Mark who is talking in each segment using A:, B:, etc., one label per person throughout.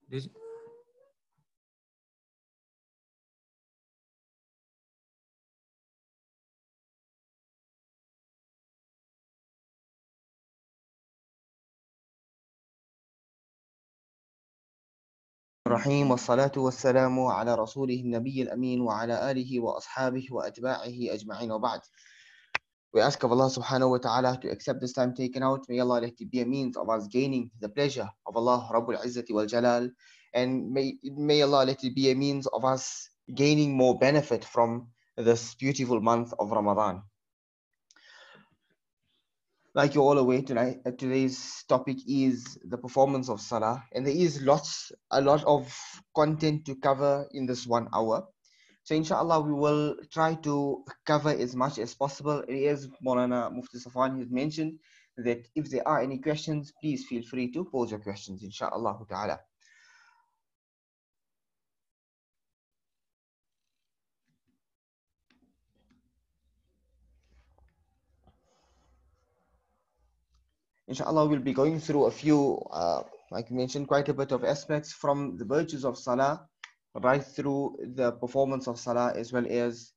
A: This
B: الرحيم والصلاة والسلام على رسوله النبي الأمين وعلى آله وأصحابه وأتباعه أجمعين وبعد. We ask of Allah subhanahu wa ta'ala to accept this time taken out. May Allah let it be a means of us gaining the pleasure of Allah Rabbul Izzati wal Jalal, and may Allah let it be a means of us gaining more benefit from this beautiful month of Ramadan. Like you're all aware, today's topic is the performance of Salah, and there is a lot of content to cover in this 1 hour. So inshallah, we will try to cover as much as possible. As Mawlana Mufti Safwan has mentioned, that if there are any questions, please feel free to pose your questions, inshallah ta'ala. Inshallah, we'll be going through a few, like you mentioned, quite a bit of aspects from the virtues of Salah right through the performance of Salah, as well as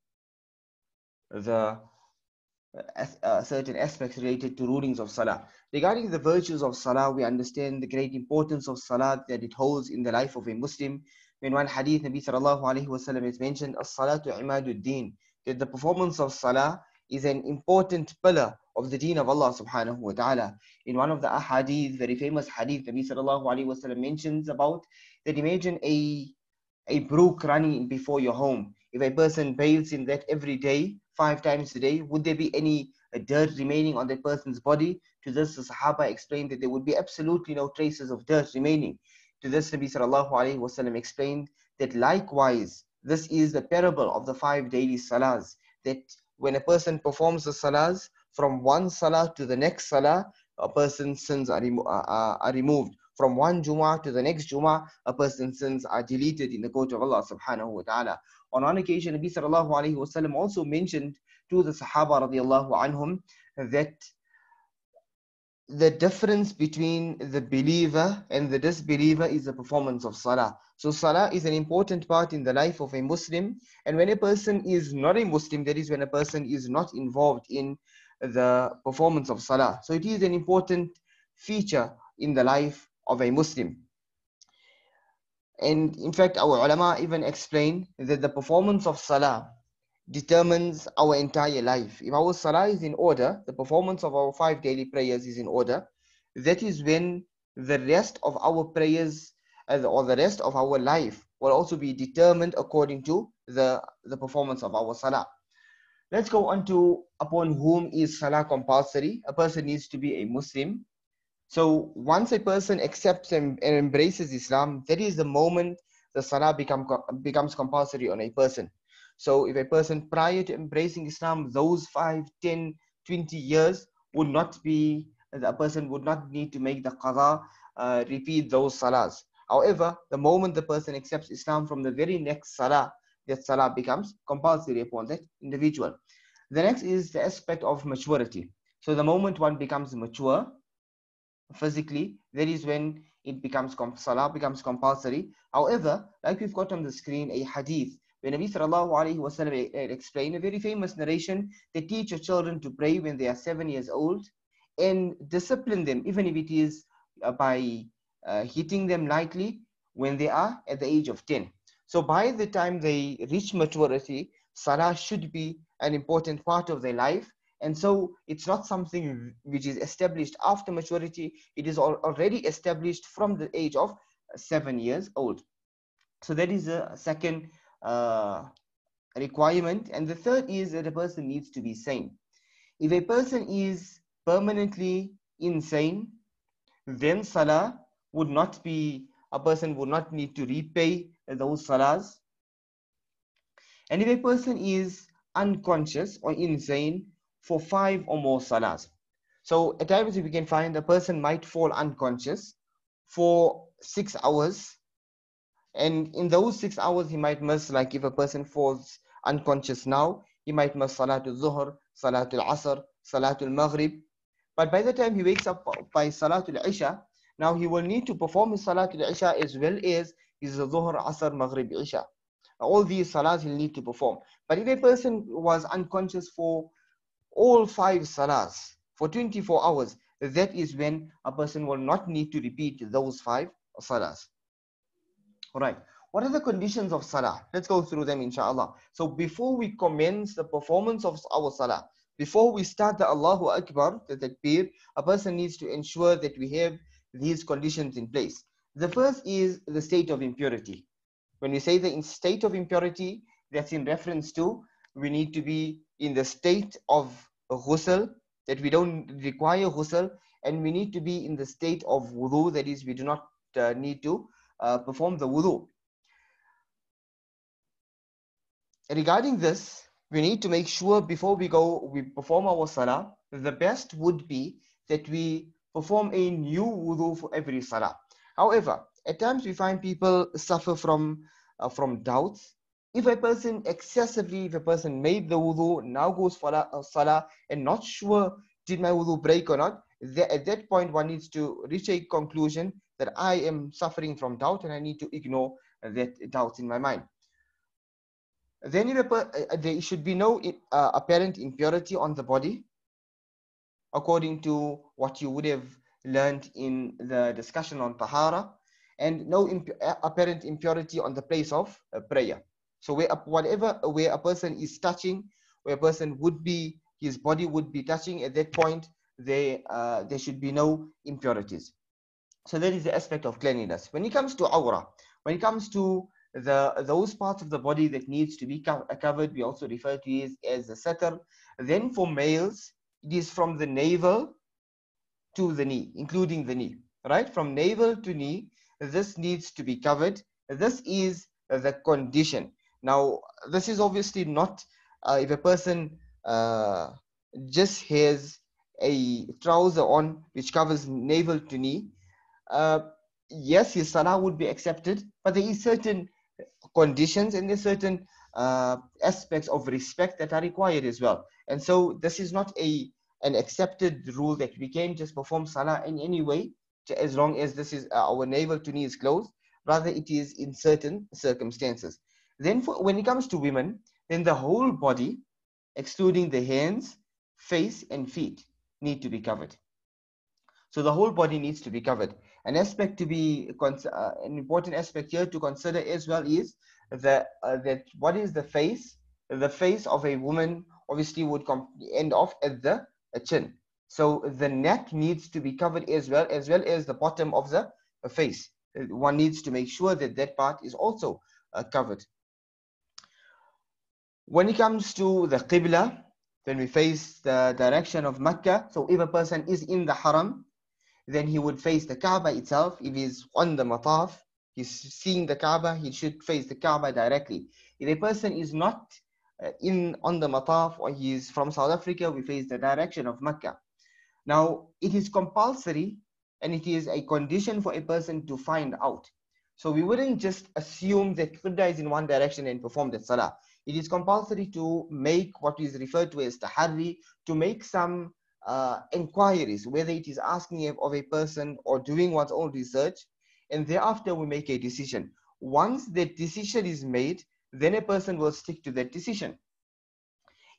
B: the certain aspects related to rulings of Salah. Regarding the virtues of Salah, we understand the great importance of Salah that it holds in the life of a Muslim. In one hadith, Nabi sallallahu alaihi wasallam has mentioned, "As-salatu imaduddin," that the performance of Salah is an important pillar of the deen of Allah subhanahu wa ta'ala. In one of the ahadith, very famous hadith, Nabi sallallahu alaihi wasallam mentions about that imagine a brook running before your home. If a person bathes in that every day, 5 times a day, would there be any dirt remaining on that person's body? To this, the Sahaba explained that there would be absolutely no traces of dirt remaining. To this, Nabi sallallahu alaihi wasallam explained that likewise, this is the parable of the 5 daily salahs, that when a person performs the salahs, from one salah to the next salah, a person's sins are removed. From one Jummah to the next Jummah, a person's sins are deleted in the court of Allah subhanahu wa ta'ala. On one occasion, Nabi sallallahu alayhi wa sallam also mentioned to the Sahaba radiallahu anhum that the difference between the believer and the disbeliever is the performance of Salah. So Salah is an important part in the life of a Muslim, and when a person is not a Muslim, that is when a person is not involved in the performance of Salah. So it is an important feature in the life of a Muslim. And in fact, our ulama even explain that the performance of Salah determines our entire life. If our Salah is in order, the performance of our 5 daily prayers is in order, that is when the rest of our prayers or the rest of our life will also be determined according to the performance of our Salah. Let's go on to upon whom is Salah compulsory. A person needs to be a Muslim. So once a person accepts and embraces Islam, that is the moment the Salah becomes compulsory on a person. So if a person prior to embracing Islam, those 5, 10, 20 years would not be, a person would not need to make the qada, repeat those salahs. However, the moment the person accepts Islam, from the very next salah, that salah becomes compulsory upon that individual. The next is the aspect of maturity. So the moment one becomes mature physically, that is when it becomes salah becomes compulsory. However, like we've got on the screen a hadith where Nabi sallallahu alaihi wasallam explained a very famous narration that teach your children to pray when they are 7 years old and discipline them, even if it is by hitting them lightly, when they are at the age of 10. So by the time they reach maturity, salah should be an important part of their life. And so it's not something which is established after maturity. It is already established from the age of 7 years old. So that is the second requirement. And the third is that a person needs to be sane. If a person is permanently insane, then salah would not be, a person would not need to repay those salahs. And if a person is unconscious or insane for 5 or more salahs. So at times if we can find a person might fall unconscious for 6 hours, and in those 6 hours he might miss, like if a person falls unconscious now, he might miss Salatul Zuhr, Salatul Asr, Salatul Maghrib. But by the time he wakes up by Salatul Isha, Now he will need to perform his Salatul Isha as well as his Dhuhr, Asr, Maghrib, Isha. All these salahs he'll need to perform. But if a person was unconscious for all 5 salahs for 24 hours, that is when a person will not need to repeat those 5 salahs. All right. What are the conditions of salah? Let's go through them, inshallah. So before we commence the performance of our salah, before we start the Allahu Akbar, the takbir, a person needs to ensure that we have these conditions in place. The first is the state of impurity. When we say the state of impurity, that's in reference to we need to be in the state of ghusl, that we don't require ghusl, and we need to be in the state of wudu, that is we do not need to perform the wudu. Regarding this, we need to make sure before we perform our salah, the best would be that we perform a new wudu for every salah. However, at times we find people suffer from doubts. If a person made the wudu, now goes for salah and not sure did my wudu break or not, at that point one needs to reach a conclusion that I am suffering from doubt and I need to ignore that doubt in my mind. Then there should be no apparent impurity on the body, according to what you would have learned in the discussion on tahara, and no apparent impurity on the place of prayer. So where a person is touching, where a person would be, his body would be touching, at that point there should be no impurities. So that is the aspect of cleanliness. When it comes to awra, when it comes to those parts of the body that needs to be covered, we also refer to it as the satar. Then for males, it is from the navel to the knee, including the knee, right? From navel to knee, this needs to be covered. This is the condition. Now, this is obviously not if a person just has a trouser on which covers navel to knee. Yes, his salah would be accepted, but there is certain conditions and there's certain aspects of respect that are required as well. And so this is not an accepted rule that we can just perform salah in any way, as long as this is our navel to knee is closed. Rather, it is in certain circumstances. Then when it comes to women, then the whole body, excluding the hands, face and feet, need to be covered. So the whole body needs to be covered. An aspect to be an important aspect here to consider as well is that what is the face? The face of a woman obviously would end off at the chin. So the neck needs to be covered as well as the bottom of the face. One needs to make sure that that part is also covered. When it comes to the Qibla, when we face the direction of Mecca, so if a person is in the Haram, then he would face the Kaaba itself. If he's on the Mataf, he's seeing the Kaaba, he should face the Kaaba directly. If a person is not on the Mataf, or he is from South Africa, we face the direction of Mecca. Now, it is compulsory and it is a condition for a person to find out. So we wouldn't just assume that Qibla is in one direction and perform the Salah. It is compulsory to make what is referred to as tahari, to make some inquiries, whether it is asking of a person or doing one's own research, and thereafter we make a decision. Once that decision is made, then a person will stick to that decision.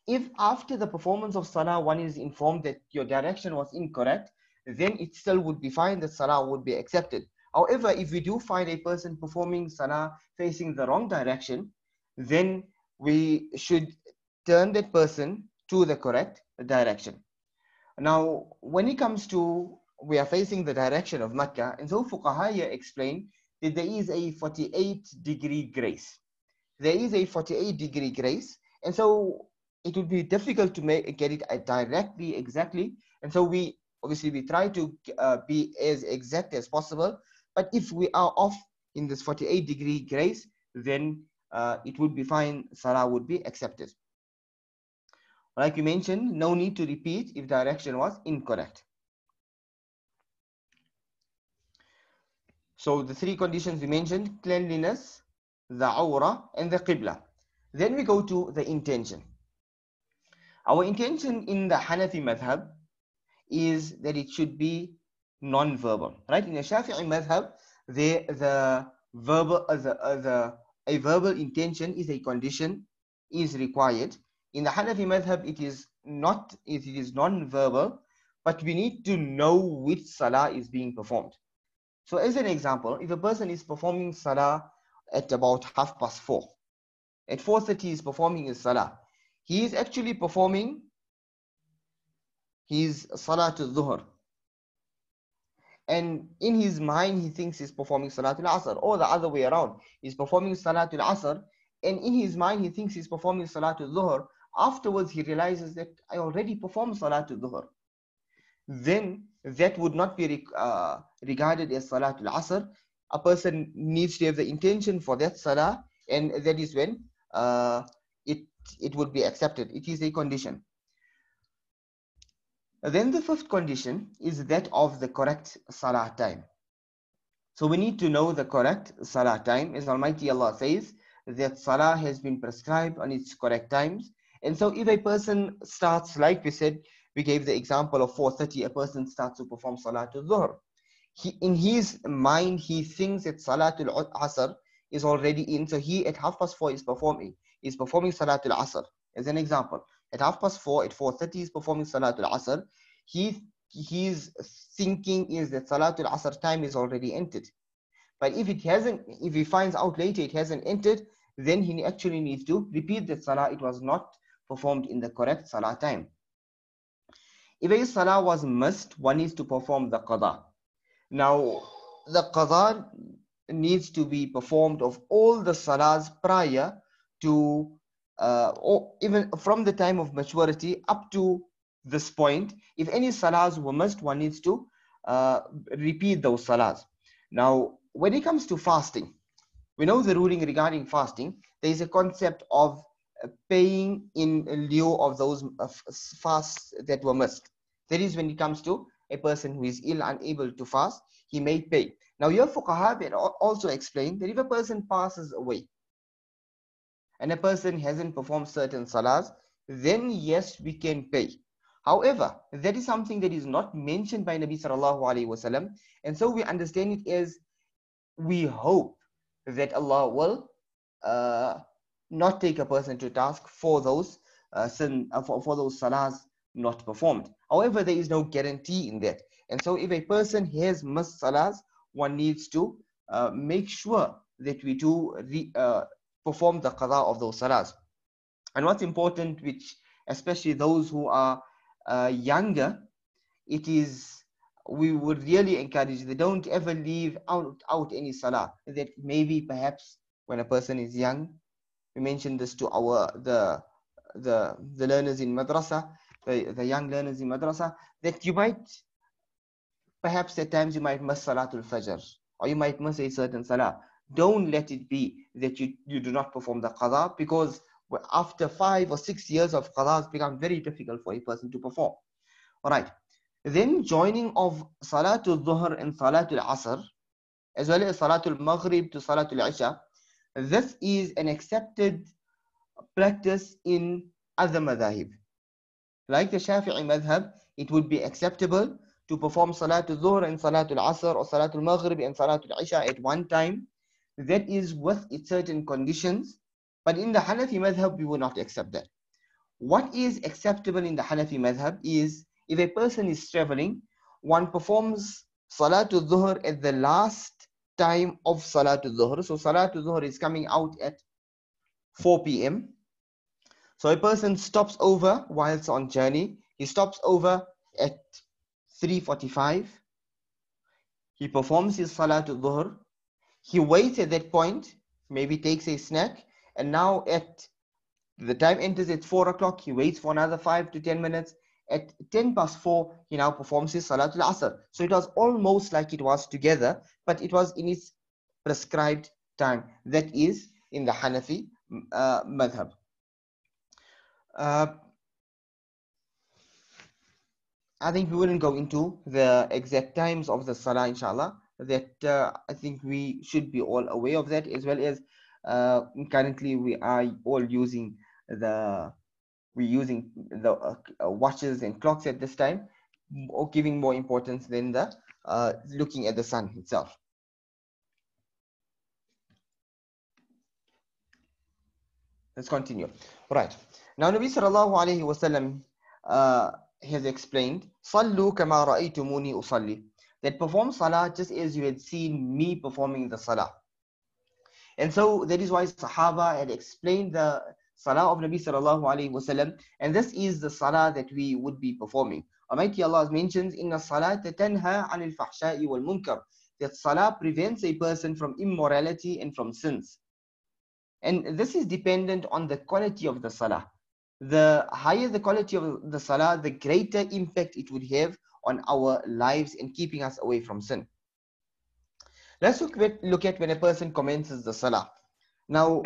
B: If after the performance of salah one is informed that your direction was incorrect, then it still would be fine, that salah would be accepted. However, if we do find a person performing salah facing the wrong direction, then we should turn that person to the correct direction. Now, when it comes to we are facing the direction of Mecca, and so Fuqaha explain that there is a 48-degree grace. There is a 48-degree grace, and so it would be difficult to get it directly, exactly. And so we try to be as exact as possible. But if we are off in this 48-degree grace, then it would be fine, salah would be accepted. Like you mentioned, no need to repeat if direction was incorrect. So the three conditions we mentioned: cleanliness, the awra, and the qibla. Then we go to the intention. Our intention in the Hanafi madhab is that it should be non-verbal, right? In the Shafi'i madhab, the verbal a verbal intention is a condition, is required. In the Hanafi madhab, it is not, it is non-verbal, but we need to know which salah is being performed. So as an example, if a person is performing salah at about 4:30, at 4:30 he is performing his salah, he is actually performing his salatul dhuhr, and in his mind he thinks he's performing salatul asr, or the other way around, he's performing salatul asr, and in his mind he thinks he's performing salatul dhuhr. Afterwards he realizes that I already performed salatul dhuhr. Then that would not be regarded as salatul asr. A person needs to have the intention for that salah, and that is when it would be accepted. It is a condition. Then the fifth condition is that of the correct salah time. So we need to know the correct salah time, as Almighty Allah says that salah has been prescribed on its correct times. And so if a person starts, like we said, we gave the example of 4:30, a person starts to perform salatul dhuhr. In his mind, he thinks that salatul asr is already in, so he at 4:30 is performing salatul asr. As an example, at 4:30, at 4:30 is performing salatul asr. His thinking is that salatul asr time is already entered. But if it hasn't, if he finds out later it hasn't entered, then he actually needs to repeat that salah. It was not performed in the correct salah time. If a salah was missed, one needs to perform the qada. Now, the qada needs to be performed of all the salahs prior to, or even from the time of maturity up to this point. If any salahs were missed, one needs to repeat those salahs. Now, when it comes to fasting, we know the ruling regarding fasting. There is a concept of paying in lieu of those fasts that were missed. That is, when it comes to a person who is ill, unable to fast, he may pay. Now, your fuqaha also explained that if a person passes away and a person hasn't performed certain salahs, then yes, we can pay. However, that is something that is not mentioned by Nabi sallallahu alaihi wasallam, and so we understand it as we hope that Allah will not take a person to task for those for those salahs not performed. However, there is no guarantee in that, and so if a person has missed salahs, one needs to make sure that we do perform the qada of those salahs. And what's important, which especially those who are younger, it is, we would really encourage they don't ever leave out any salah. That maybe perhaps when a person is young, we mentioned this to the learners in madrasa, the young learners in madrasa, that you might, perhaps at times you might miss salatul fajr, or you might miss a certain salah. Don't let it be that you do not perform the qada, because after 5 or 6 years of qada, it's become very difficult for a person to perform. All right. Then joining of salatul dhuhr and salatul asr, as well as salatul maghrib to salatul isha, this is an accepted practice in other madhahib. Like the Shafi'i madhab, it would be acceptable to perform salatul dhuhr and salatul asr, or salatul maghrib and salatul isha at one time. That is with its certain conditions. But in the Hanafi madhab, we will not accept that. What is acceptable in the Hanafi madhab is, if a person is traveling, one performs salatul dhuhr at the last time of salatul dhuhr. So salatul dhuhr is coming out at 4 p.m. So a person stops over whilst on journey. He stops over at 3:45. He performs his salatul dhuhr. He waits at that point, maybe takes a snack, and now at the time enters at 4 o'clock. He waits for another 5 to 10 minutes. At 4:10, he now performs his salatul asr. So it was almost like it was together, but it was in its prescribed time. That is in the Hanafi madhab. I think we wouldn't go into the exact times of the salah, inshallah. That I think we should be all aware of that, as well as currently we are all using the watches and clocks at this time, or giving more importance than the looking at the sun itself. Let's continue. Right. Now, Nabi sallallahu alayhi wasallam has explained, "Sallu kama ra'aytumuni usalli," that perform salah just as you had seen me performing the salah. And so that is why Sahaba had explained the salah of Nabi sallallahu alayhi wasallam, and this is the salah that we would be performing. Almighty Allah mentions, "Inna salata tanha anil fahsha'i wal munkar," that salah prevents a person from immorality and from sins. And this is dependent on the quality of the salah. The higher the quality of the salah, the greater impact it would have on our lives in keeping us away from sin. Let's look at when a person commences the salah. Now,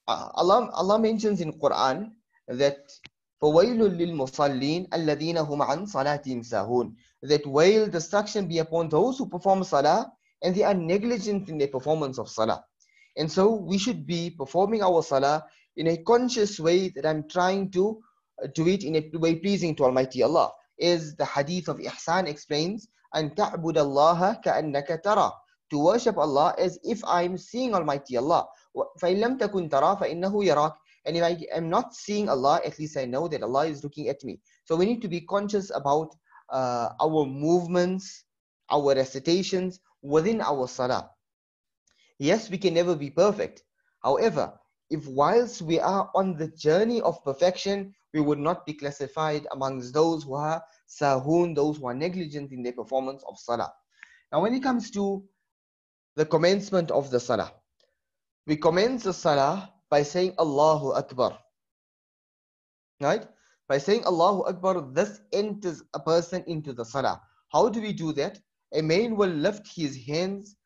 B: Allah mentions in Quran that فَوَيْلٌ لِلْمُصَلِّينَ الَّذِينَ هُمْ عَنْ صَلَاتِهِمْ سَاهُونَ, that wail, destruction be upon those who perform salah and they are negligent in their performance of salah. And so we should be performing our salah in a conscious way, that I'm trying to do it in a way pleasing to Almighty Allah. As the hadith of Ihsan explains, أَن تَعْبُدَ اللَّهَ كَأَنَّكَ تَرَى, to worship Allah as if I'm seeing Almighty Allah. فَإِن لَمْ تَكُنْ تَرَى فَإِنَّهُ يَرَاكَ, and if I am not seeing Allah, at least I know that Allah is looking at me. So we need to be conscious about our movements, our recitations within our salah. Yes, we can never be perfect. However, if whilst we are on the journey of perfection, we would not be classified amongst those who are sahun, those who are negligent in their performance of salah. Now, when it comes to the commencement of the salah, we commence the salah by saying Allahu Akbar. Right? By saying Allahu Akbar, this enters a person into the salah. How do we do that? A man will lift his hands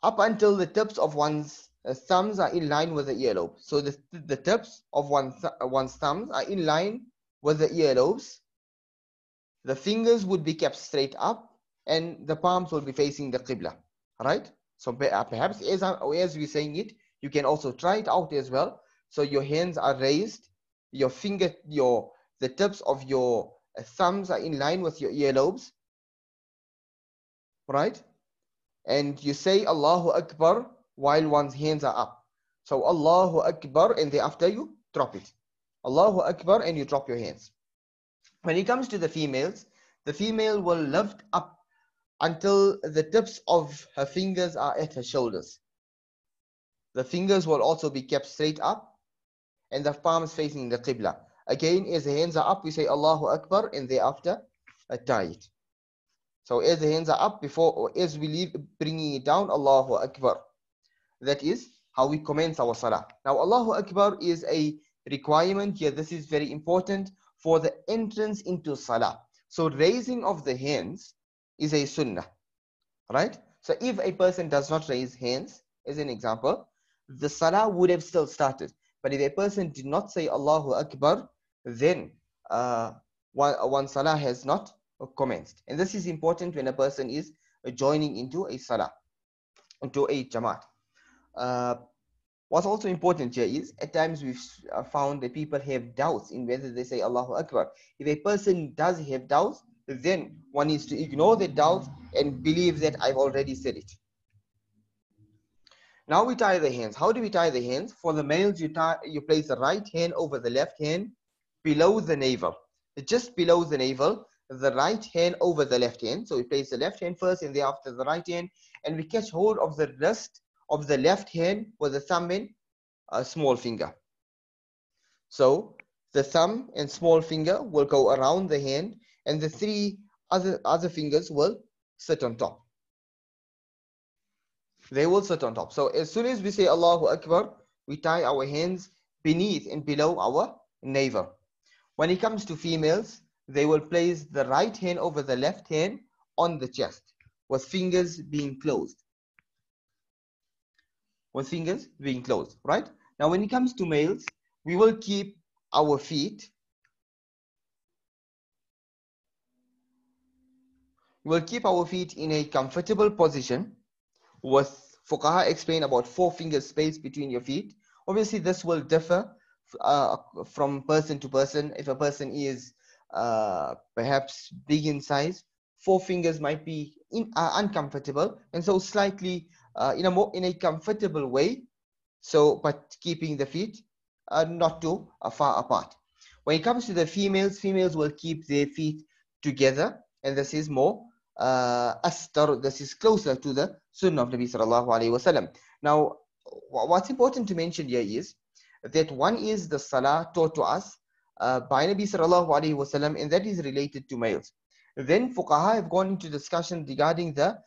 B: up until the tips of one's thumbs are in line with the earlobe. So the tips of one's thumbs are in line with the earlobes. The fingers would be kept straight up and the palms will be facing the Qibla. Right? So perhaps as we're saying it, you can also try it out as well. So your hands are raised, the tips of your thumbs are in line with your earlobes. Right? And you say Allahu Akbar while one's hands are up. So Allahu Akbar, and thereafter you drop it. Allahu Akbar, and you drop your hands. When it comes to the females, the female will lift up until the tips of her fingers are at her shoulders. The fingers will also be kept straight up and the palms facing the Qibla. Again, as the hands are up, we say Allahu Akbar, and thereafter tie it. So as the hands are up, as we leave, bringing it down, Allahu Akbar. That is how we commence our salah. Now, Allahu Akbar is a requirement here. This is very important for the entrance into salah. So raising of the hands is a sunnah, right? So if a person does not raise hands, as an example, the salah would have still started. But if a person did not say Allahu Akbar, then one salah has not commenced. And this is important when a person is joining into a salah, into a jamaat. What's also important here is, at times we've found that people have doubts in whether they say Allahu Akbar. If a person does have doubts, then one needs to ignore the doubt and believe that I've already said it. Now we tie the hands. How do we tie the hands? For the males, you place the right hand over the left hand below the navel. Just below the navel, the right hand over the left hand. So we place the left hand first and thereafter the right hand, and we catch hold of the wrist of the left hand with the thumb and small finger. So the thumb and small finger will go around the hand, and the three other fingers will sit on top. They will sit on top. So as soon as we say Allahu Akbar, we tie our hands beneath and below our navel. When it comes to females, they will place the right hand over the left hand on the chest, with fingers being closed. With fingers being closed, right? Now when it comes to males, we will keep our feet. We'll keep our feet in a comfortable position, with Fuqaha explain about 4 fingers space between your feet. Obviously, this will differ from person to person. If a person is perhaps big in size, 4 fingers might be uncomfortable, and so slightly in a comfortable way, so but keeping the feet not too far apart. When it comes to the females will keep their feet together, and this is more astar, this is closer to the sunnah of Nabi sallallahu alaihi wasallam. Now, what's important to mention here is that one is the salah taught to us by Nabi sallallahu alaihi wasallam, and that is related to males. Then fuqaha have gone into discussion regarding the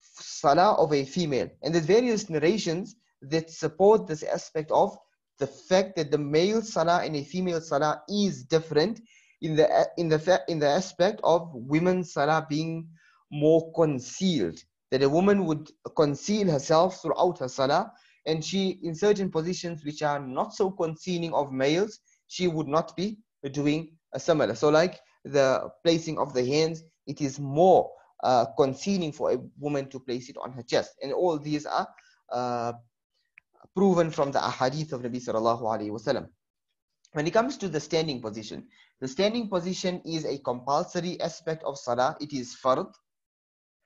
B: salah of a female, and there's various narrations that support this aspect of the fact that the male salah and a female salah is different in the aspect of women's salah being more concealed, that a woman would conceal herself throughout her salah, and she, in certain positions which are not so concealing of males, she would not be doing a similar. So like the placing of the hands, it is more concealing for a woman to place it on her chest, and all these are proven from the ahadith of Nabi sallallahu alaihi wasallam. When it comes to the standing position, the standing position is a compulsory aspect of salah. It is fard,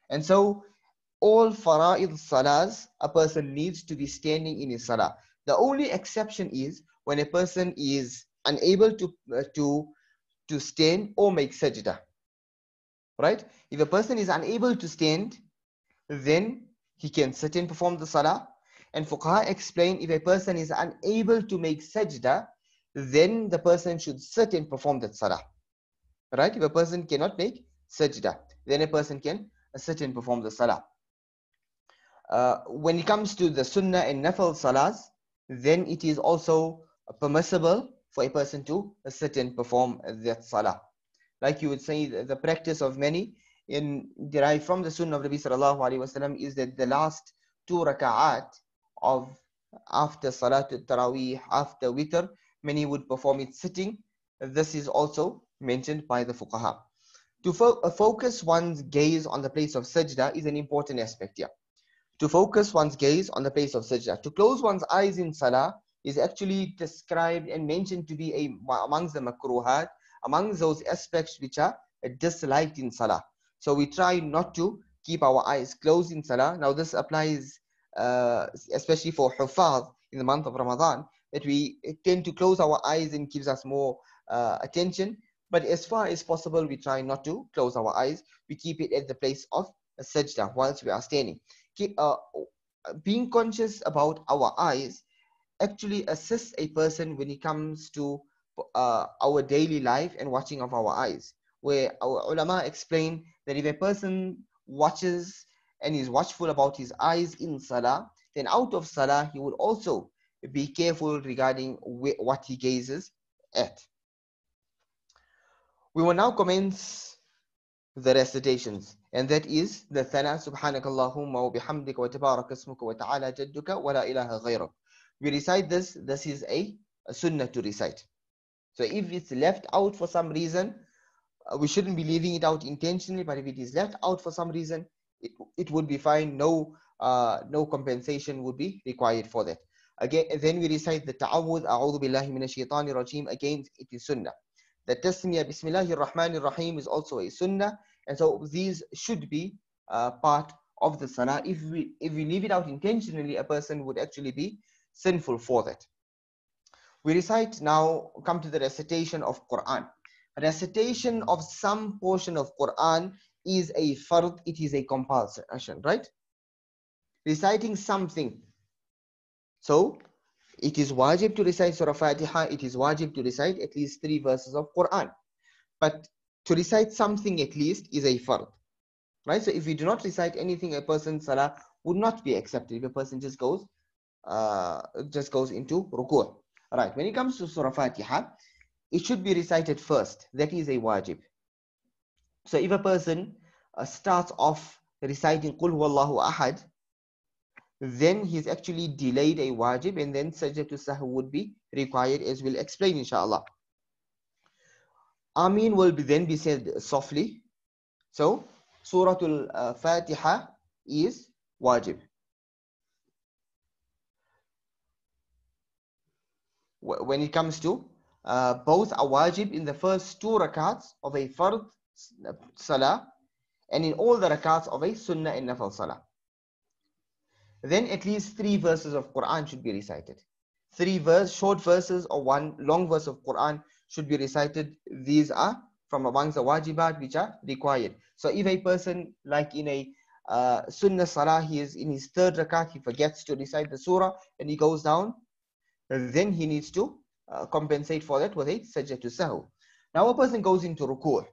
B: and so all fara'id salahs, a person needs to be standing in his salah. The only exception is when a person is unable to stand or make sajda. Right? If a person is unable to stand, then he can sit and perform the salah. And fuqaha explain, if a person is unable to make sajda, then the person should sit and perform that salah. Right? If a person cannot make sajda, then a person can sit and perform the salah. When it comes to the sunnah and nafil salahs, then it is also permissible for a person to sit and perform that salah. Like you would say, the practice of many derived from the sunnah of Nabi sallallahu alaihi wasallam is that the last 2 raka'at of after Salatul Taraweeh, after witr, many would perform it sitting. This is also mentioned by the fuqaha. To focus one's gaze on the place of sajda is an important aspect here. To focus one's gaze on the place of sajda. To close one's eyes in salah is actually described and mentioned to be amongst the makruhat, amongst those aspects which are disliked in salah. So we try not to keep our eyes closed in salah. Now this applies especially for hufaz in the month of Ramadan, that we tend to close our eyes and gives us more attention. But as far as possible, we try not to close our eyes. We keep it at the place of a sajda whilst we are standing. Being conscious about our eyes actually assists a person when it comes to our daily life and watching of our eyes, where our ulama explain that if a person watches and is watchful about his eyes in salah, then out of salah he would also be careful regarding what he gazes at. We will now commence the recitations, and that is the thana, subhanakallahumma wa bihamdika wa tabarak ismuka wa ta'ala jadduka wa la ilaha ghayruk. We recite this is a sunnah to recite. So if it's left out for some reason, we shouldn't be leaving it out intentionally, but if it is left out for some reason, it would be fine. No compensation would be required for that. Again, then we recite the ta'awudh, a'udhu billahi minash shaitanir rajim. Again, it is sunnah. The tasmiyah, bismillahir rahmanir rahim, is also a sunnah, and so these should be part of the salah. If we leave it out intentionally, a person would actually be sinful for that. We recite now, come to the recitation of Quran. Recitation of some portion of Quran is a fard, it is a compulsion, right? Reciting something. So, it is wajib to recite Surah Fatiha, it is wajib to recite at least 3 verses of Quran. But to recite something at least is a fard, right? So if we do not recite anything, a person's salah would not be accepted. If a person just goes into ruku'. Right, when it comes to Surah Fatiha, it should be recited first. That is a wajib. So if a person starts off reciting Qul Huwallahu Ahad, then he's actually delayed a wajib, and then sajdatul sahw would be required, as we'll explain inshallah. Ameen will then be said softly. So Suratul Fatiha is wajib. When it comes to both are wajib in the first 2 rakats of a fard salah, and in all the rakats of a sunnah and nafal salah. Then at least 3 verses of Quran should be recited. 3 short verses or 1 long verse of Quran should be recited. These are from amongst the wajibat which are required. So if a person, like in a sunnah salah, he is in his 3rd rakat, he forgets to recite the surah and he goes down, then he needs to compensate for that with a sajdah sahw. Now a person goes into ruku'.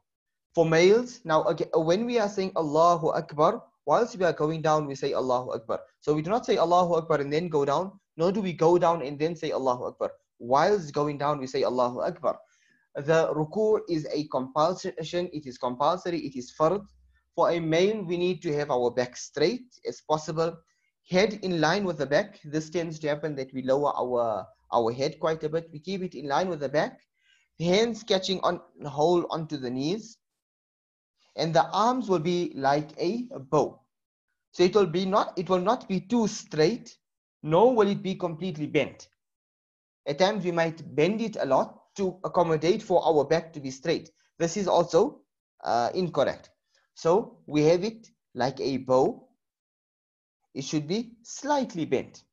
B: For males, now again, when we are saying Allahu Akbar, whilst we are going down, we say Allahu Akbar. So we do not say Allahu Akbar and then go down, nor do we go down and then say Allahu Akbar. Whilst going down, we say Allahu Akbar. The ruku' is a compulsion, it is compulsory, it is fard. For a male, we need to have our back straight as possible, head in line with the back. This tends to happen that we lower our head quite a bit. We keep it in line with the back, hands catching on, hold onto the knees, and the arms will be like a bow. So it will not be too straight, nor will it be completely bent. At times we might bend it a lot to accommodate for our back to be straight. This is also incorrect. So we have it like a bow. It should be slightly bent.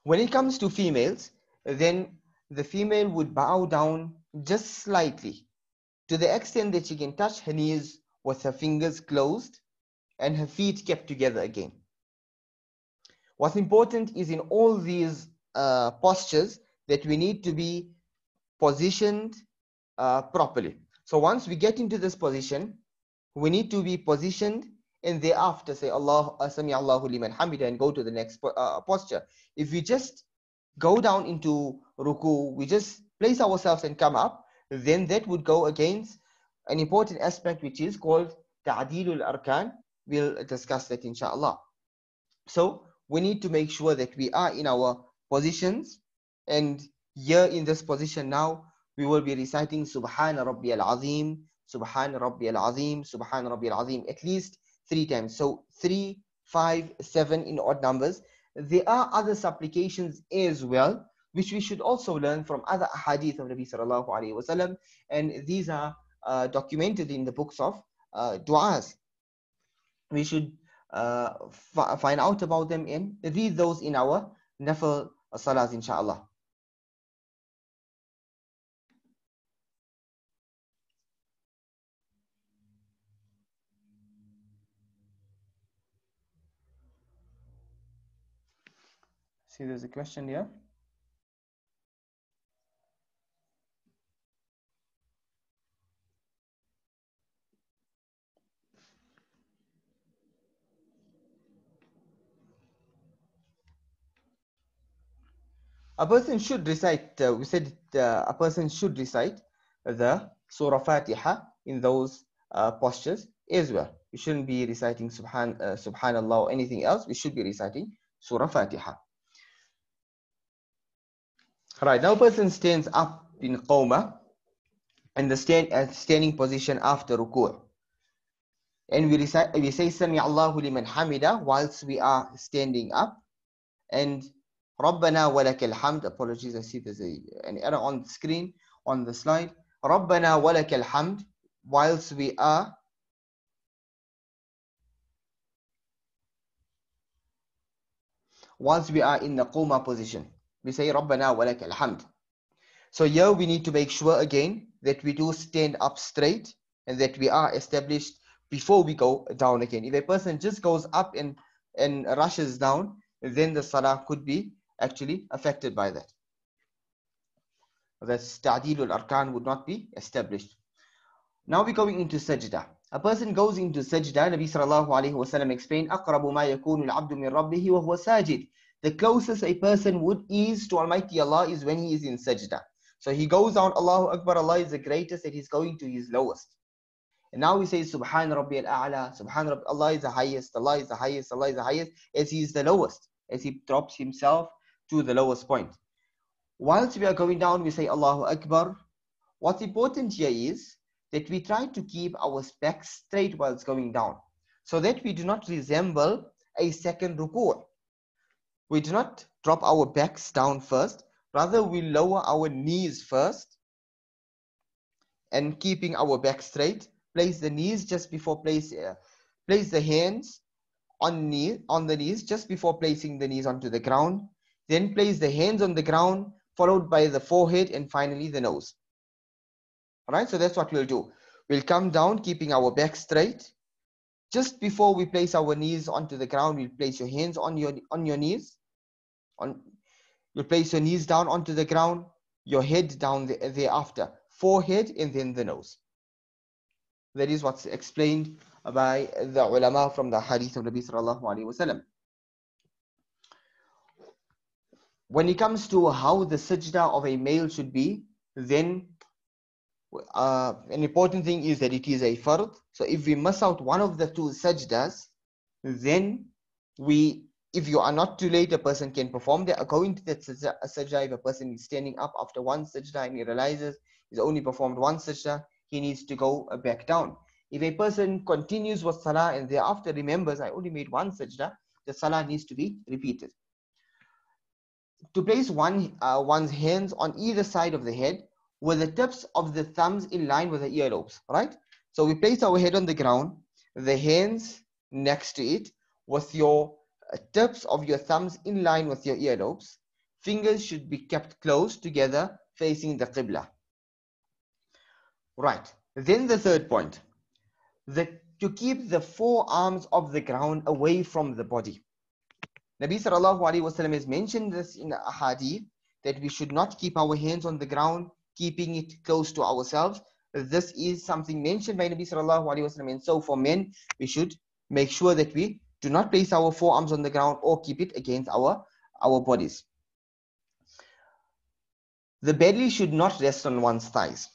B: When it comes to females, then the female would bow down just slightly, to the extent that she can touch her knees with her fingers closed and her feet kept together again. What's important is in all these postures that we need to be positioned properly. So once we get into this position, we need to be positioned and thereafter say Allah Sami Allahu liman hamida and go to the next posture. If we just go down into ruku, we just place ourselves and come up, then that would go against an important aspect which is called ta'deelul arkan. We'll discuss that inshallah. So we need to make sure that we are in our positions, and here in this position now we will be reciting Subhana Rabbiyal Azim, Subhana Rabbiyal Azim, Subhana Rabbiyal Azim at least 3 times. So 3, 5, 7 in odd numbers. There are other supplications as well, which we should also learn from other hadith of Nabi sallallahu alaihi wasallam, and these are documented in the books of du'as. We should find out about them and read those in our nafal salahs inshallah. See, there's a question here. A person should recite, we said a person should recite the Surah Fatiha in those postures as well. We shouldn't be reciting Subhanallah or anything else. We should be reciting Surah Fatiha. Right, now a person stands up in Qawma and the standing position after ruku'. And we say Sami Allahu liman hamida whilst we are standing up, and Rabbana walakal hamd. Apologies, I see there's an error on the screen, on the slide. Rabbana walakal hamd whilst we are in the Qawma position. We say Rabbana walakal hamd. So here we need to make sure again that we do stand up straight and that we are established before we go down again. If a person just goes up and rushes down, then the salah could be actually affected by that. That's ta'deelul arkan would not be established. Now we're going into sajda. A person goes into sajda. Nabi sallallahu alaihi wasallam explained, "Aqrabu ma yakunu al-'abdu min rabbihi wa huwa sajid." The closest a person would ease to Almighty Allah is when he is in sajda. So he goes down, Allahu Akbar, Allah is the greatest, and he's going to his lowest. And now we say Subhan Rabbiyal A'la, Subhan Rabbi, Allah is the highest, Allah is the highest, Allah is the highest, as he is the lowest, as he drops himself to the lowest point. Whilst we are going down, we say Allahu Akbar. What's important here is that we try to keep our back straight whilst going down, so that we do not resemble a second ruku'. We do not drop our backs down first, rather we lower our knees first and keeping our back straight. place the knees just before place the hands on the knees just before placing the knees onto the ground. Then place the hands on the ground, followed by the forehead, and finally the nose. All right, so that's what we'll do. We'll come down, keeping our back straight. Just before we place our knees onto the ground, we'll place your hands on your knees. You'll place your knees down onto the ground, your head down thereafter, forehead, and then the nose. That is what's explained by the ulama from the hadith of Nabi sallallahu alaihi wasallam. When it comes to how the sajda of a male should be, then an important thing is that it is a fard. So if we miss out one of the two sajdas, then if you are not too late, a person can perform that. According to that sajda, if a person is standing up after one sajda and he realizes he's only performed one sajda, he needs to go back down. If a person continues with salah and thereafter remembers, I only made one sajda, the salah needs to be repeated. To place one's hands on either side of the head with the tips of the thumbs in line with the earlobes, right? So we place our head on the ground, the hands next to it, with your tips of your thumbs in line with your earlobes. Fingers should be kept close together, facing the qibla. Right. Then the third point, to keep the forearms of the ground away from the body. Nabi sallallahu alaihi wasallam has mentioned this in a hadith, that we should not keep our hands on the ground, keeping it close to ourselves. This is something mentioned by Nabi sallallahu alaihi wasallam. And so for men, we should make sure that we do not place our forearms on the ground or keep it against our bodies. The belly should not rest on one's thighs.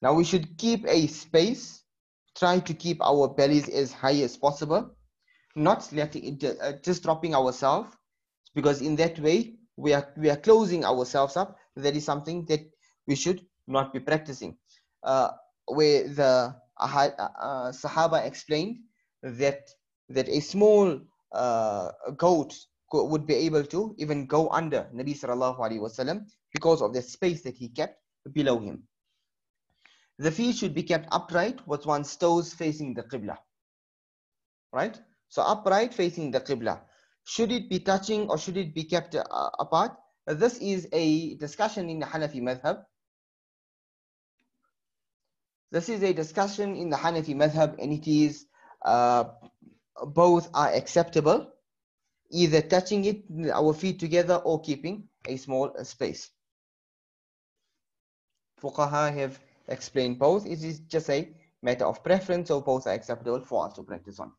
B: Now we should keep a space, try to keep our bellies as high as possible, not letting it, just dropping ourselves, because in that way we are closing ourselves up. That is something that we should not be practicing. Where the Sahaba explained that a small goat would be able to even go under Nabi sallallahu alaihi wasallam because of the space that he kept below him. The feet should be kept upright with one's toes facing the qibla. Right? So upright facing the qibla. Should it be touching or should it be kept apart? This is a discussion in the Hanafi madhab. This is a discussion in the Hanafi madhab, and it is both are acceptable, either touching it, our feet together, or keeping a small space. Fuqaha have explained both. It is just a matter of preference, so both are acceptable for us to practice on.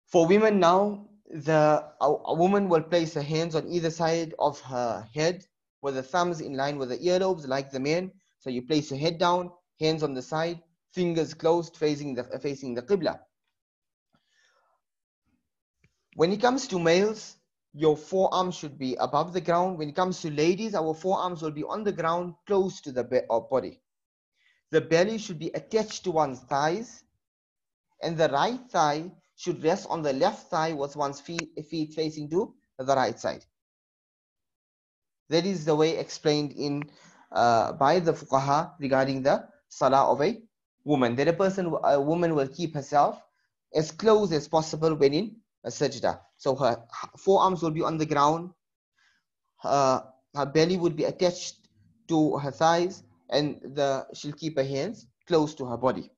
B: For women now, a woman will place her hands on either side of her head with the thumbs in line with the earlobes like the man. So you place your head down, hands on the side, fingers closed, facing the qibla. When it comes to males, your forearms should be above the ground. When it comes to ladies, our forearms will be on the ground close to the body. The belly should be attached to one's thighs, and the right thigh should rest on the left thigh with one's feet facing to the right side. That is the way explained in by the fuqaha regarding the salah of a woman. That a woman will keep herself as close as possible when in a sajda. So her forearms will be on the ground, her belly would be attached to her thighs, and she'll keep her hands close to her body.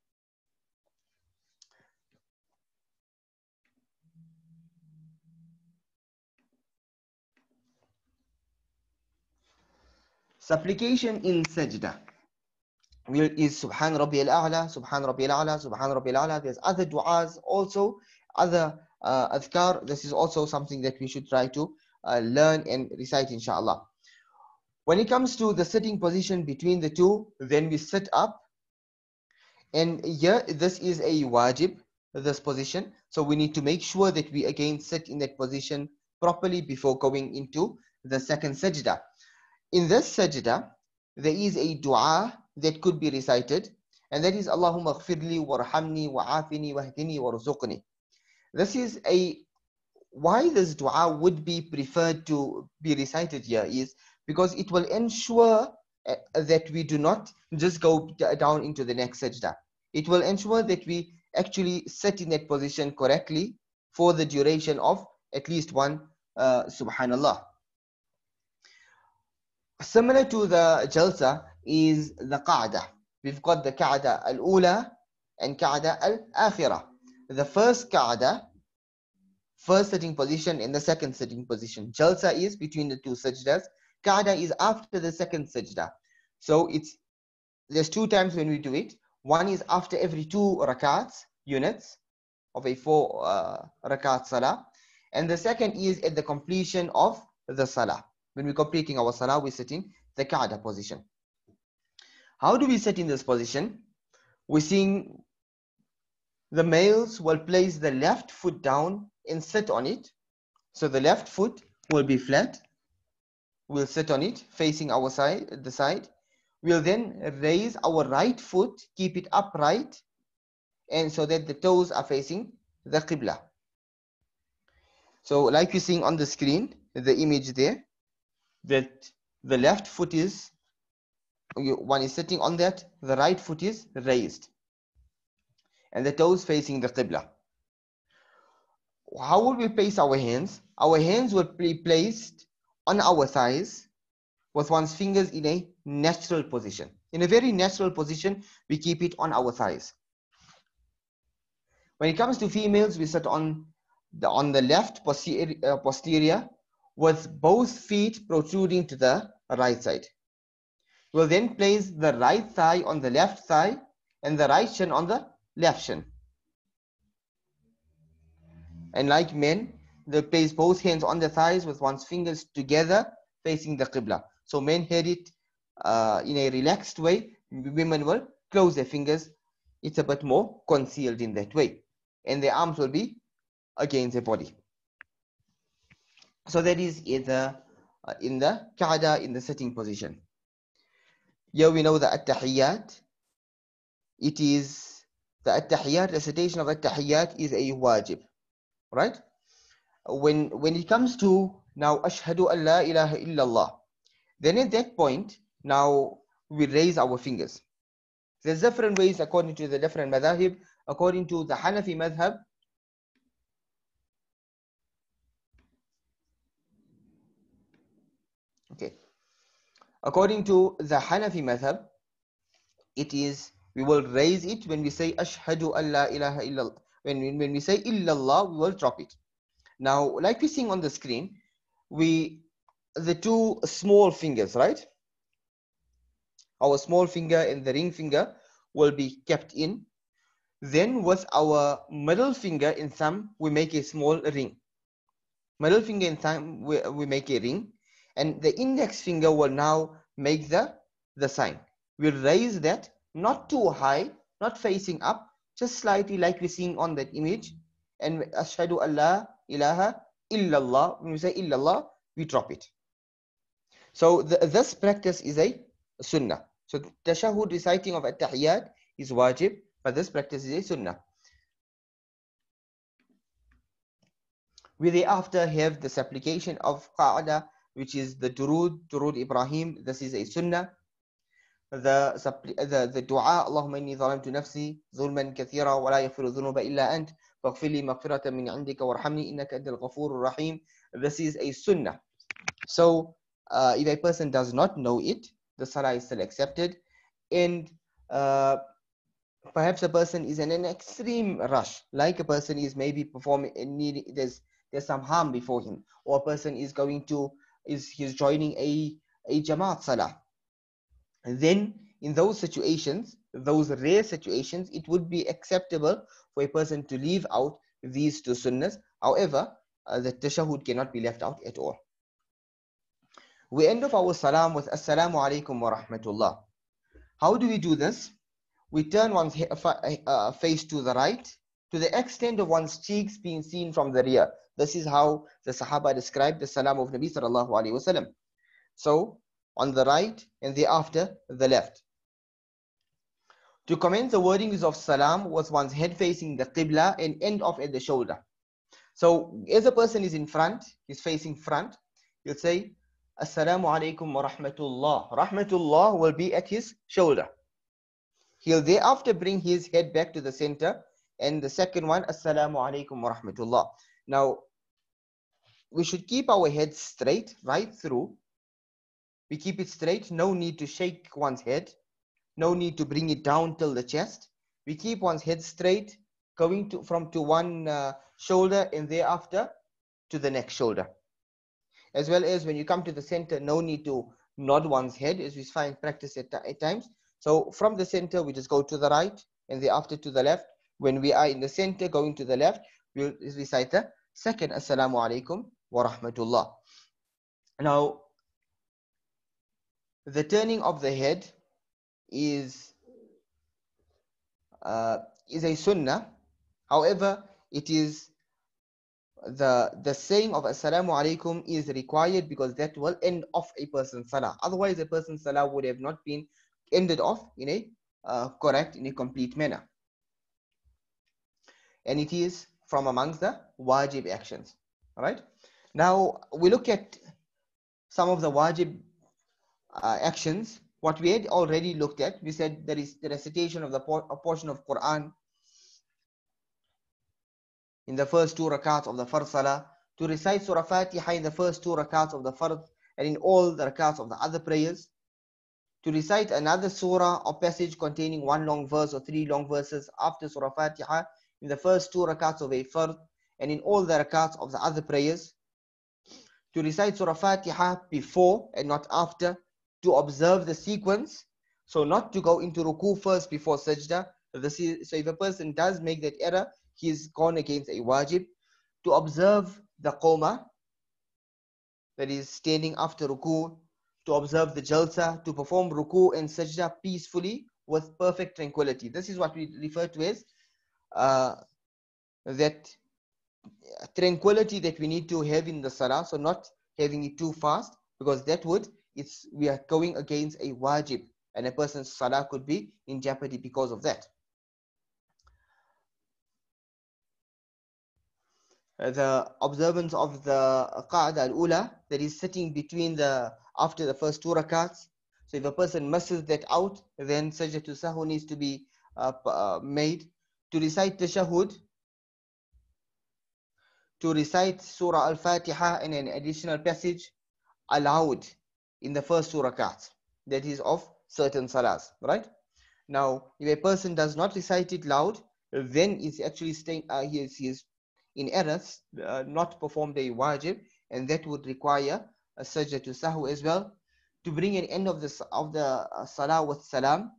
B: Supplication in sajda is Subhan Rabbiyal A'la, Subhan Rabbiyal A'la, Subhan Rabbiyal A'la. There's other du'as also, other adhkar. This is also something that we should try to learn and recite, inshallah. When it comes to the sitting position between the two, then we sit up. And here, this is a wajib, this position. So we need to make sure that we again sit in that position properly before going into the second sajda. In this sajda, there is a dua that could be recited, and that is Allahumma ghfirli warhamni wa'afini wahdini warzuqni. This is why this dua would be preferred to be recited here is because it will ensure that we do not just go down into the next sajda. It will ensure that we actually sit in that position correctly for the duration of at least one subhanallah. Similar to the jalsa is the qa'da. We've got the qa'da al-ula and qa'da al-akhirah. The first qa'da, first sitting position, and the second sitting position. Jalsa is between the two sajdas. Qa'da is after the second sajda. So there's two times when we do it. One is after every 2 rakats, units of a 4 rakat salah. And the second is at the completion of the salah. When we're completing our salah, we sit in the qa'da position. How do we sit in this position? We're seeing the males will place the left foot down and sit on it. So the left foot will be flat. We'll sit on it, facing our side, the side. We'll then raise our right foot, keep it upright, and so that the toes are facing the qibla. So like you're seeing on the screen, the image there, that the left foot is, one is sitting on that, the right foot is raised, and the toes facing the qibla. How will we place our hands? Our hands will be placed on our thighs with one's fingers in a natural position. In a very natural position, we keep it on our thighs. When it comes to females, we sit on the left posterior with both feet protruding to the right side. We'll then place the right thigh on the left thigh and the right shin on the left shin. And like men, they'll place both hands on the thighs with one's fingers together facing the qibla. So men head it in a relaxed way. Women will close their fingers. It's a bit more concealed in that way. And their arms will be against their body. So that is either in the qa'da, in the sitting position. Here we know the at-tahiyyat. It is the at-tahiyyat, recitation of at-tahiyyat is a wajib. Right? When it comes to now ashhadu an la ilaha illallah, then at that point now we raise our fingers. There's different ways according to the different madhahib. According to the Hanafi madhab, according to the Hanafi madhab, it is, we will raise it when we say ashhadu an la ilaha illallah. When we say illallah, we will drop it. Now, like we're seeing on the screen, the two small fingers, right? Our small finger and the ring finger will be kept in. Then with our middle finger and thumb, we make a small ring. Middle finger and thumb, we make a ring. And the index finger will now make the sign. We'll raise that, not too high, not facing up, just slightly like we're seeing on that image. And ashhadu an la ilaha illallah, when we say illallah, we drop it. So this practice is a sunnah. So tashahhud, reciting of at-tahiyyat, is wajib, but this practice is a sunnah. We thereafter have this application of qa'da, which is the durud Ibrahim. This is a sunnah. The dua, Allahumma inni zalamtu nafsi zulman kathira wa la yaghfiru dhunuba illa ant faghfir li maghfiratan min indika warhamni innaka antal ghafurur rahim. This is a sunnah. So if a person does not know it, the salah is still accepted. And perhaps a person is in an extreme rush, like a person is maybe performing, there's some harm before him, or a person is he's joining a jamaat salah. Then in those situations, those rare situations, it would be acceptable for a person to leave out these two sunnahs. However, the tashahhud cannot be left out at all. We end off our salam with assalamu alaikum wa rahmatullah. How do we do this? We turn one's face to the right, to the extent of one's cheeks being seen from the rear. This is how the Sahaba described the salam of Nabi sallallahu alaihi wasallam. So on the right and thereafter the left. To commence the wordings of salam with one's head facing the qibla and end off at the shoulder. So as a person is in front, he's facing front, you'll say assalamu alaikum wa rahmatullah. Rahmatullah will be at his shoulder. He'll thereafter bring his head back to the center. And the second one, Assalamu alaikum wa rahmatullah. Now, we should keep our head straight right through. We keep it straight. No need to shake one's head. No need to bring it down till the chest. We keep one's head straight, going from one shoulder and thereafter to the next shoulder. As well as when you come to the center, no need to nod one's head, as we find practice at times. So from the center, we just go to the right and thereafter to the left. When we are in the center, going to the left, we'll recite the second Assalamu alaikum wa rahmatullah. Now, the turning of the head is a sunnah. However, it is the saying of Assalamu alaikum is required because that will end off a person's salah. Otherwise, a person's salah would have not been ended off in a correct, in a complete manner. And it is from amongst the wajib actions. All right. Now we look at some of the wajib actions. What we had already looked at, we said there is the recitation of a portion of Quran in the first 2 rakats of the Fard Salah, to recite Surah Fatiha in the first 2 rakats of the Fard and in all the rakats of the other prayers, to recite another surah or passage containing 1 long verse or 3 long verses after Surah Fatiha in the first 2 rakats of a Fard and in all the rakats of the other prayers, to recite Surah Fatiha before and not after, to observe the sequence, so not to go into ruku first before sajda. So if a person does make that error, he's gone against a wajib. To observe the qoma, that is standing after ruku, to observe the jalsa, to perform ruku and sajda peacefully with perfect tranquility. This is what we refer to as that tranquility that we need to have in the salah, so not having it too fast, because that would, we are going against a wajib, and a person's salah could be in jeopardy because of that. The observance of the qa'da al-ula, that is sitting between after the first 2 rakats. So if a person misses that out, then sajda to sahu needs to be made. To recite tashahud, to recite Surah Al-Fatiha and an additional passage aloud in the first 2 rakats, that is of certain salahs, right? Now, if a person does not recite it loud, then is actually staying, he is in errors, not performed a wajib, and that would require a sajda to sahu as well. To bring an end of the salah with salam,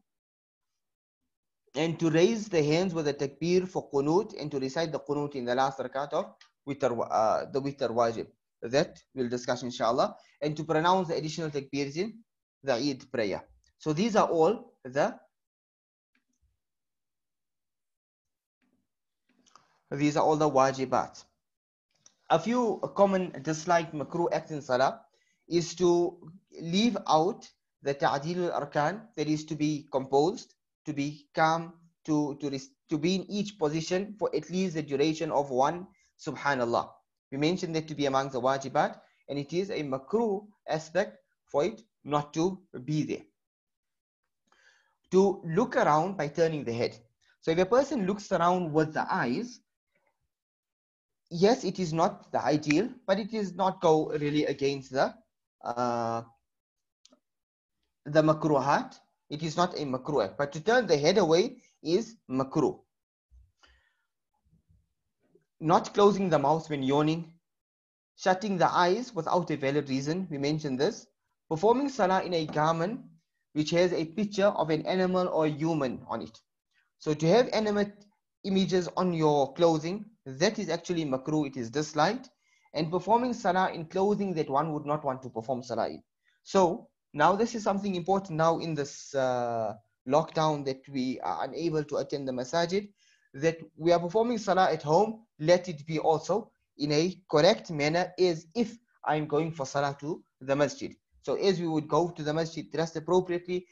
B: and to raise the hands with a takbir for qunut, and to recite the qunut in the last rakat of the witr wajib. That we'll discuss inshallah. And to pronounce the additional takbirs in the Eid prayer. So these are all the wajibat. A few common disliked makruh acts in salah is to leave out the ta'dil al-arkan, that is to be composed, to be calm, to be in each position for at least the duration of 1 subhanallah. We mentioned that to be amongst the wajibat, and it is a makruh aspect for it not to be there. To look around by turning the head. So if a person looks around with the eyes, yes, it is not the ideal, but it is not go really against the makruhat. It is not a makruh, but to turn the head away is makruh. Not closing the mouth when yawning, shutting the eyes without a valid reason, we mentioned this. Performing salah in a garment which has a picture of an animal or a human on it. So to have animate images on your clothing, that is actually makruh, it is disliked. And performing salah in clothing that one would not want to perform salah in. So now this is something important now in this lockdown, that we are unable to attend the masajid, that we are performing salah at home, let it be also in a correct manner as if I'm going for salah to the masjid. So as we would go to the masjid dressed appropriately,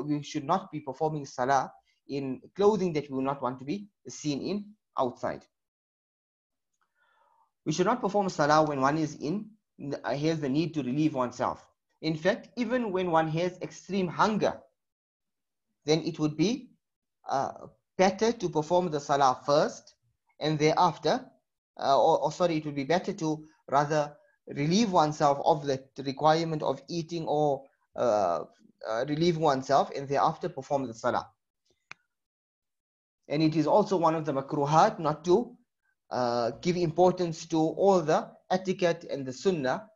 B: we should not be performing salah in clothing that we will not want to be seen in outside. We should not perform salah when one is has the need to relieve oneself. In fact, even when one has extreme hunger, then it would be better to perform the salah first and thereafter, or sorry, it would be better to rather relieve oneself of the requirement of eating or relieve oneself and thereafter perform the salah. And it is also one of the makruhat not to give importance to all the etiquette and the sunnah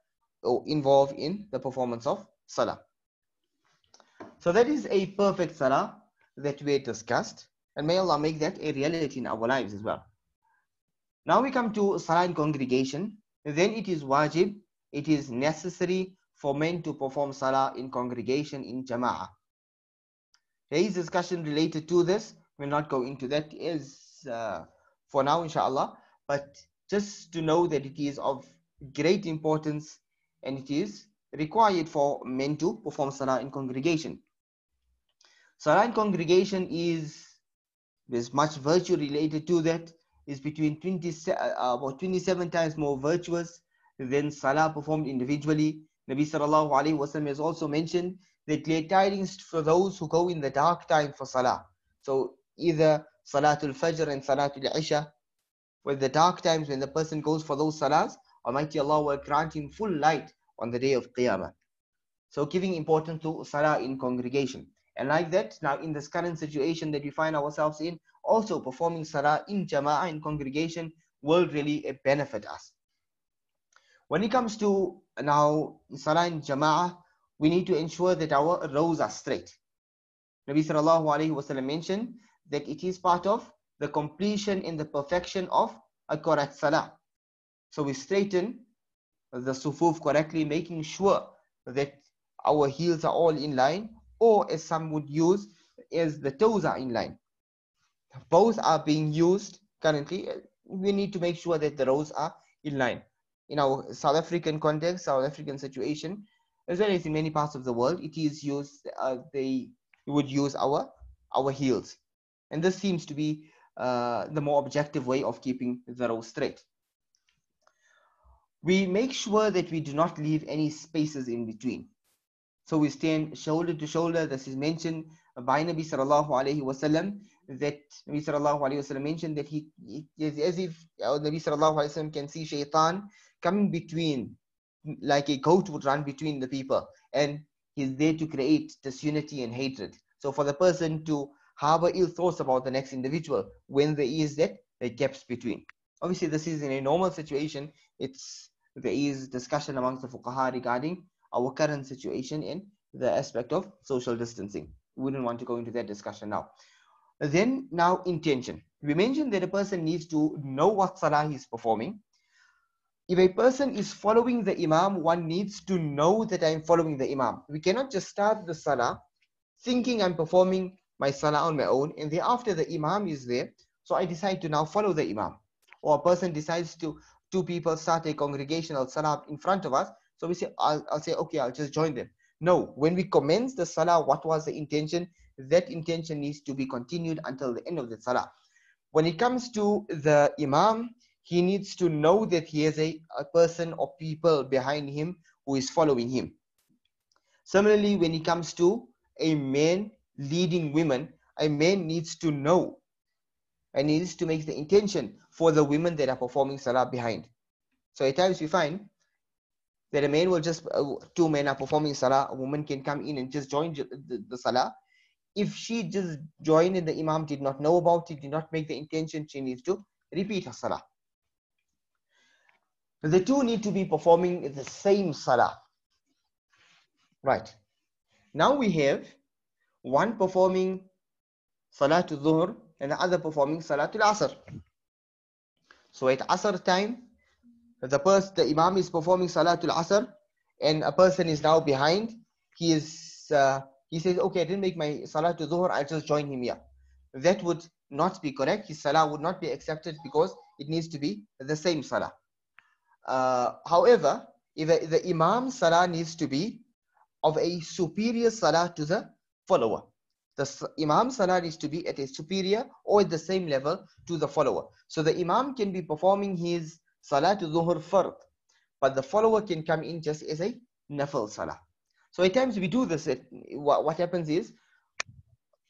B: involved in the performance of salah. So that is a perfect salah that we discussed, and may Allah make that a reality in our lives as well. Now we come to salah in congregation. Then it is wajib, it is necessary for men to perform salah in congregation in jama'ah. There is discussion related to this. We'll not go into that for now, inshallah, but just to know that it is of great importance and it is required for men to perform salah in congregation. Salah in congregation there's much virtue related to that. Is between about 27 times more virtuous than salah performed individually. Nabi sallallahu alaihi wasallam has also mentioned that glad tidings for those who go in the dark time for salah. So either salatul fajr and salatul isha, with the dark times when the person goes for those salahs, Almighty Allah will grant him full light on the day of Qiyamah. So giving importance to salah in congregation. And like that, now in this current situation that we find ourselves in, also performing salah in jama'ah, in congregation, will really benefit us. When it comes to now salah in jama'ah, we need to ensure that our rows are straight. Nabi sallallahu alaihi wasallam mentioned that it is part of the completion and the perfection of a correct salah. So we straighten the sufuf correctly, making sure that our heels are all in line, or as some would use, as the toes are in line. Both are being used currently. We need to make sure that the rows are in line. In our South African context, South African situation, as well as in many parts of the world, it is used, they would use our heels. And this seems to be the more objective way of keeping the row straight. We make sure that we do not leave any spaces in between. So we stand shoulder to shoulder. This is mentioned by Nabi sallallahu alaihi wasallam, that Nabi sallallahu alaihi wasallam mentioned that he is as if Nabi sallallahu alaihi wasallam can see shaitan coming between, like a goat would run between the people, and he's there to create disunity and hatred. So for the person to harbor ill thoughts about the next individual when there is that gaps between. Obviously, this is in a normal situation. There is discussion amongst the fuqaha regarding our current situation in the aspect of social distancing. We wouldn't want to go into that discussion now. Then now intention. We mentioned that a person needs to know what salah he is performing. If a person is following the imam, one needs to know that I am following the imam. We cannot just start the salah thinking I'm performing my salah on my own, and thereafter the imam is there, so I decide to now follow the imam. Or a person decides to, two people start a congregational salah in front of us, so we say, I'll say, okay, I'll just join them. No, when we commence the salah, what was the intention? That intention needs to be continued until the end of the salah. When it comes to the imam, he needs to know that he has a person or people behind him who is following him. Similarly, when it comes to a man leading women, a man needs to know and needs to make the intention for the women that are performing salah behind. So at times we find that a man will just, two men are performing salah, a woman can come in and just join the salah. If she just joined and the imam did not know about it, did not make the intention, she needs to repeat her salah. The two need to be performing the same salah. Right. Now we have one performing Salatul Dhuhr and the other performing Salatul Asr. So at Asr time, the Imam is performing Salatul Asr and a person is now behind. He says, okay, I didn't make my Salatul Dhuhr, I'll just join him here. That would not be correct. His Salah would not be accepted because it needs to be the same Salah. However, if the Imam's Salah needs to be of a superior Salah to the follower. The Imam's Salah needs to be at a superior or at the same level to the follower. So the Imam can be performing his Salatul Dhuhr Fard, but the follower can come in just as a Nafil Salah. So at times we do this. What happens is,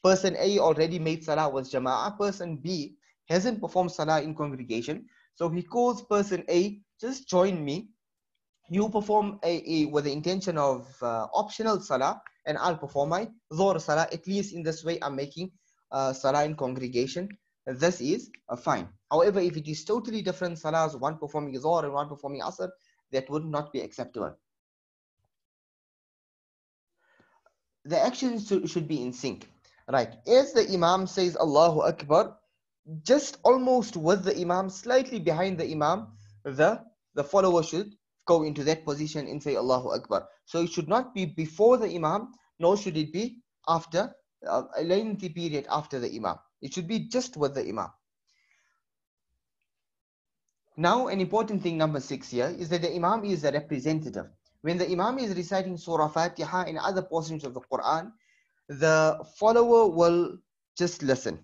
B: Person A already made salah with jama'ah. Person B hasn't performed salah in congregation. So he calls person A, just join me. You perform with the intention of optional salah, and I'll perform my dhuhr salah. At least in this way, I'm making salah in congregation. This is fine. However, if it is totally different salahs, one performing dhuhr and one performing asr, that would not be acceptable. The actions should be in sync, right? As the imam says Allahu Akbar, just almost with the imam, slightly behind the imam, the follower should go into that position and say Allahu Akbar. So it should not be before the imam, nor should it be after a lengthy period after the imam. It should be just with the imam. Now, an important thing, number 6 here, is that the imam is a representative. When the imam is reciting Surah Fatiha and other portions of the Quran, the follower will just listen.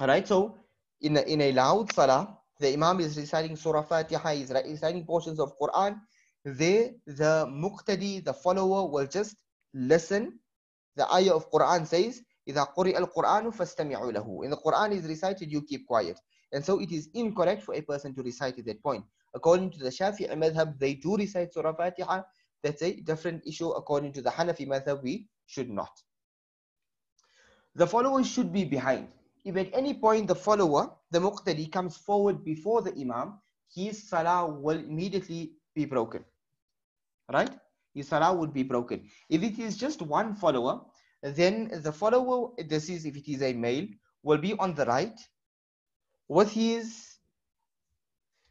B: Alright, so in a loud salah, the imam is reciting Surah Fatiha, is reciting portions of Quran. There, the muqtadi, the follower, will just listen. The ayah of Quran says, إِذَا قُرِئَ الْقُرْآنُ فَاسْتَمِعُوا لَهُ. When the Quran is recited, you keep quiet. And so it is incorrect for a person to recite at that point. According to the Shafi'i madhab, they do recite Surah Fatiha. That's a different issue. According to the Hanafi madhab, we should not. The follower should be behind. If at any point the follower, the muqtadi, comes forward before the imam, his salah will immediately be broken. Right? His salah would be broken. If it is just one follower, then the follower, this is if it is a male, will be on the right with his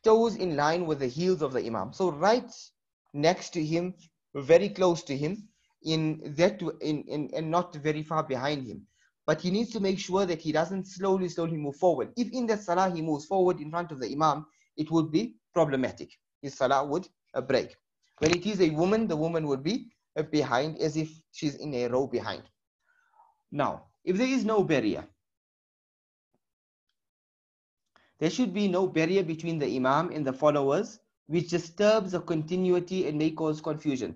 B: toes in line with the heels of the imam. So right next to him, very close to him, and not very far behind him. But he needs to make sure that he doesn't slowly move forward. If in that salah he moves forward in front of the imam, it would be problematic. His salah would break. When it is a woman, the woman would be behind, as if she's in a row behind. Now, if there is no barrier, there should be no barrier between the imam and the followers, which disturbs the continuity and may cause confusion,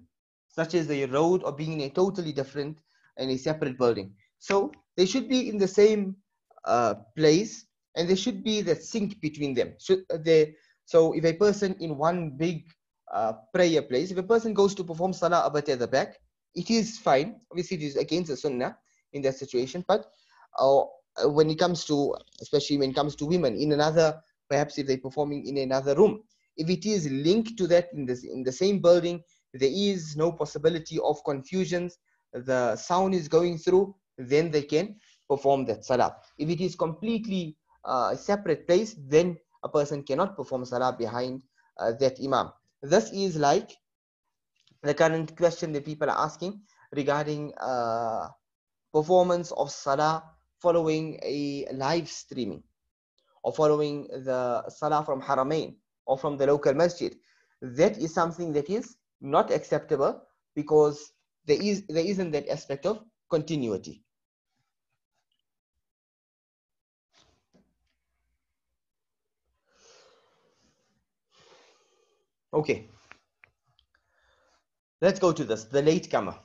B: such as the road or being in a totally different and a separate building. So they should be in the same place, and there should be the sync between them. So if a person in one big prayer place, if a person goes to perform salah a bit at the back, it is fine. Obviously, it is against the sunnah in that situation. But when it comes to, especially when it comes to women, in another, perhaps if they're performing in another room, if it is linked to that in the same building, there is no possibility of confusions. The sound is going through, then they can perform that salah. If it is completely a separate place, then a person cannot perform salah behind that imam. This is like the current question that people are asking regarding performance of salah following a live streaming, or following the salah from Haramain or from the local masjid. That is something that is not acceptable, because there isn't that aspect of continuity. Okay, let's go to this, the latecomer.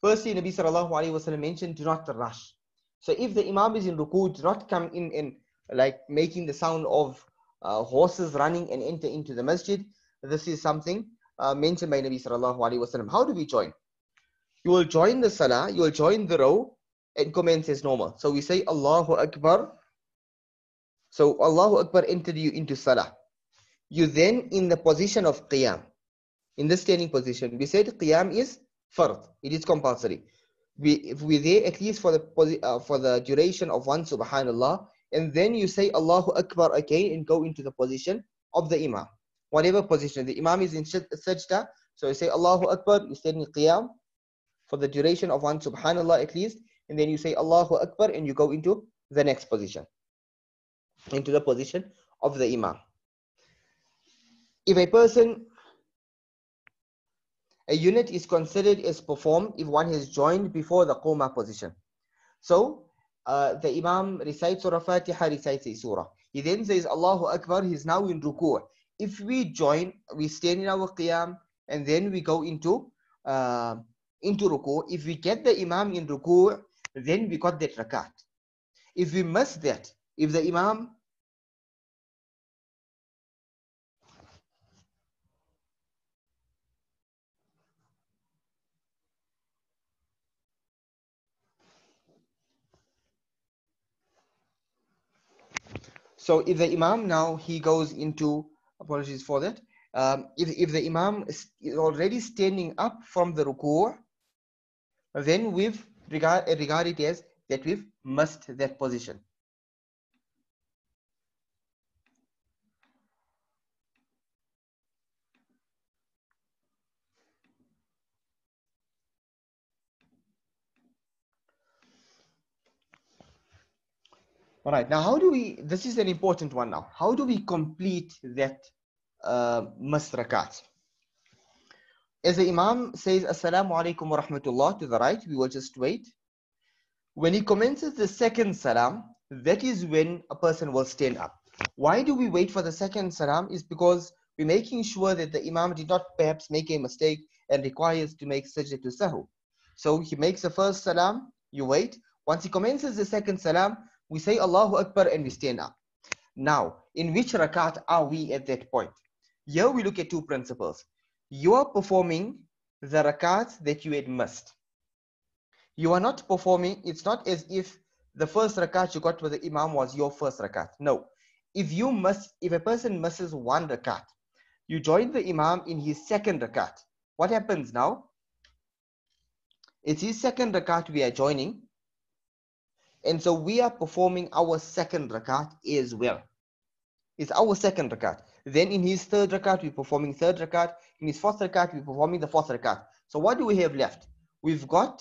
B: Firstly, Nabi sallallahu alaihi wasallam mentioned, do not rush. So if the imam is in ruku, do not come in like making the sound of horses running and enter into the masjid. This is something mentioned by Nabi sallallahu alaihi wasallam. How do we join? You will join the salah, you will join the row and commence as normal. So we say Allahu Akbar. So Allahu Akbar entered you into salah. You then in the position of qiyam, in the standing position, we said qiyam is fard, it is compulsory. If we're there at least for the duration of one subhanallah, and then you say Allahu Akbar again and go into the position of the imam. Whatever position, the imam is in sajda, so you say Allahu Akbar, you stand in qiyam for the duration of one subhanallah at least, and then you say Allahu Akbar and you go into the next position, into the position of the imam. If a unit is considered as performed if one has joined before the qoma position. So the imam recites Surah Fatiha, recites a surah. He then says Allahu Akbar, he's now in ruku'. If we join, we stand in our qiyam and then we go into ruku'. If we get the imam in ruku', then we got that rakat. If we miss that, if the Imam So if the Imam now he goes into, apologies for that, if the Imam is already standing up from the ruku', then we've regard it as that we've missed that position. All right, now how do we, this is an important one now, how do we complete that missed rakat? As the Imam says, Assalamu alaikum wa rahmatullah to the right, we will just wait. When he commences the second salam, that is when a person will stand up. Why do we wait for the second salam? Is because we're making sure that the Imam did not perhaps make a mistake and requires to make sajda to sahu. So he makes the first salam, you wait. Once he commences the second salam, we say Allahu Akbar and we stand up. Now, in which rakat are we at that point? Here we look at two principles. You are performing the rakat that you had missed. You are not performing, it's not as if the first rakat you got with the Imam was your first rakat. No. If a person misses one rakat, you join the Imam in his second rakat. What happens now? It's his second rakat we are joining. And so we are performing our second rakat as well. It's our second rakat. Then in his third rakat, we're performing third rakat. In his fourth rakat, we're performing the fourth rakat. So what do we have left? You've got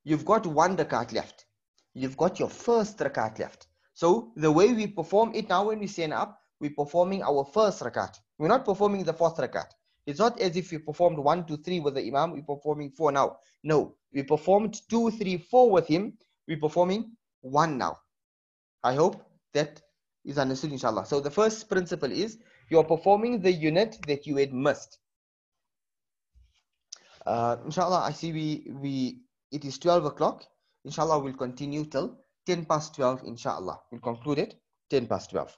B: one rakat left. You've got your first rakat left. So the way we perform it now when we stand up, we're performing our first rakat. We're not performing the fourth rakat. It's not as if we performed 1, 2, 3 with the Imam, we're performing 4 now. No, we performed 2, 3, 4 with him, we're performing 1 now. I hope that is understood, inshallah. So the first principle is you're performing the unit that you had missed. Inshallah, I see it is 12 o'clock. Inshallah, we'll continue till 10 past 12, inshallah. We'll conclude it 10 past 12.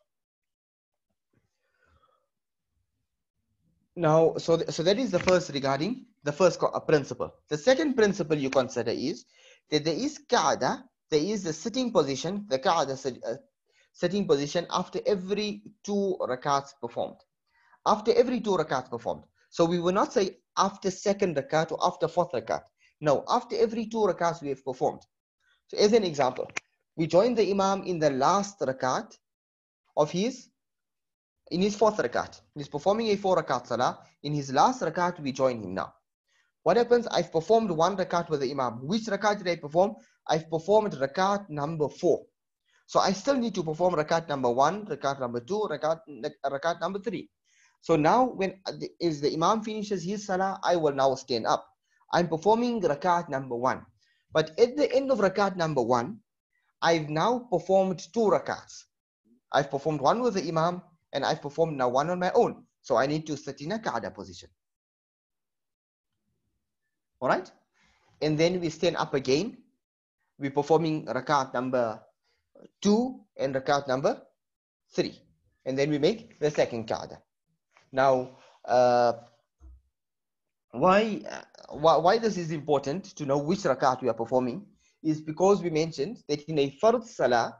B: Now, so that is the first regarding the first principle. The second principle you consider is that there is qa'dah, there is the sitting position, the qa'dah sitting position after every 2 rakats performed. After every 2 rakats performed. So we will not say after second rakat or after fourth rakat. No, after every 2 rakats we have performed. So as an example, we join the Imam in the last rakat of in his fourth rakat. He's performing a 4 rakat salah. In his last rakat, we join him now. What happens? I've performed 1 rakat with the Imam. Which rakat did I perform? I've performed rakat number 4. So I still need to perform rakat number 1, rakat number 2, rakat number 3. So now when the Imam finishes his salah, I will now stand up. I'm performing rakat number 1. But at the end of rakat number 1, I've now performed 2 rakats. I've performed 1 with the Imam and I've performed now 1 on my own. So I need to sit in a qa'dah position. All right? And then we stand up again. We're performing rakat number 2 and rakat number 3. And then we make the second qa'dah. Now, why this is important to know which rakat we are performing is because we mentioned that in a fard salah,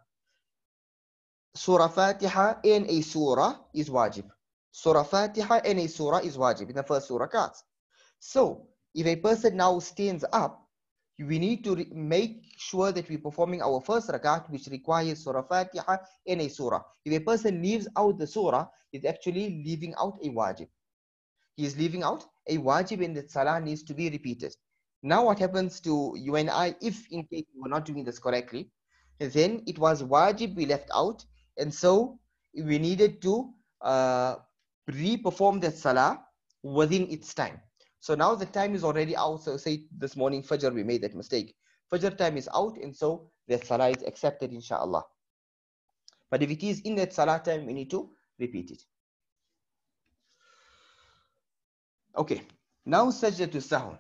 B: Surah Fatiha and a surah is wajib. Surah Fatiha and a surah is wajib in the first 2 rakats. So, if a person now stands up, we need to make sure that we're performing our first rakat, which requires Surah Fatiha and a surah. If a person leaves out the surah, he's actually leaving out a wajib. He is leaving out a wajib and that salah needs to be repeated. Now what happens to you and I, if in case we were not doing this correctly, then it was wajib we left out, and so we needed to re-perform that salah within its time. So now the time is already out. So say this morning Fajr we made that mistake. Fajr time is out, and so that salah is accepted, inshallah. But if it is in that salah time, we need to repeat it. Okay, now sajda to sahw.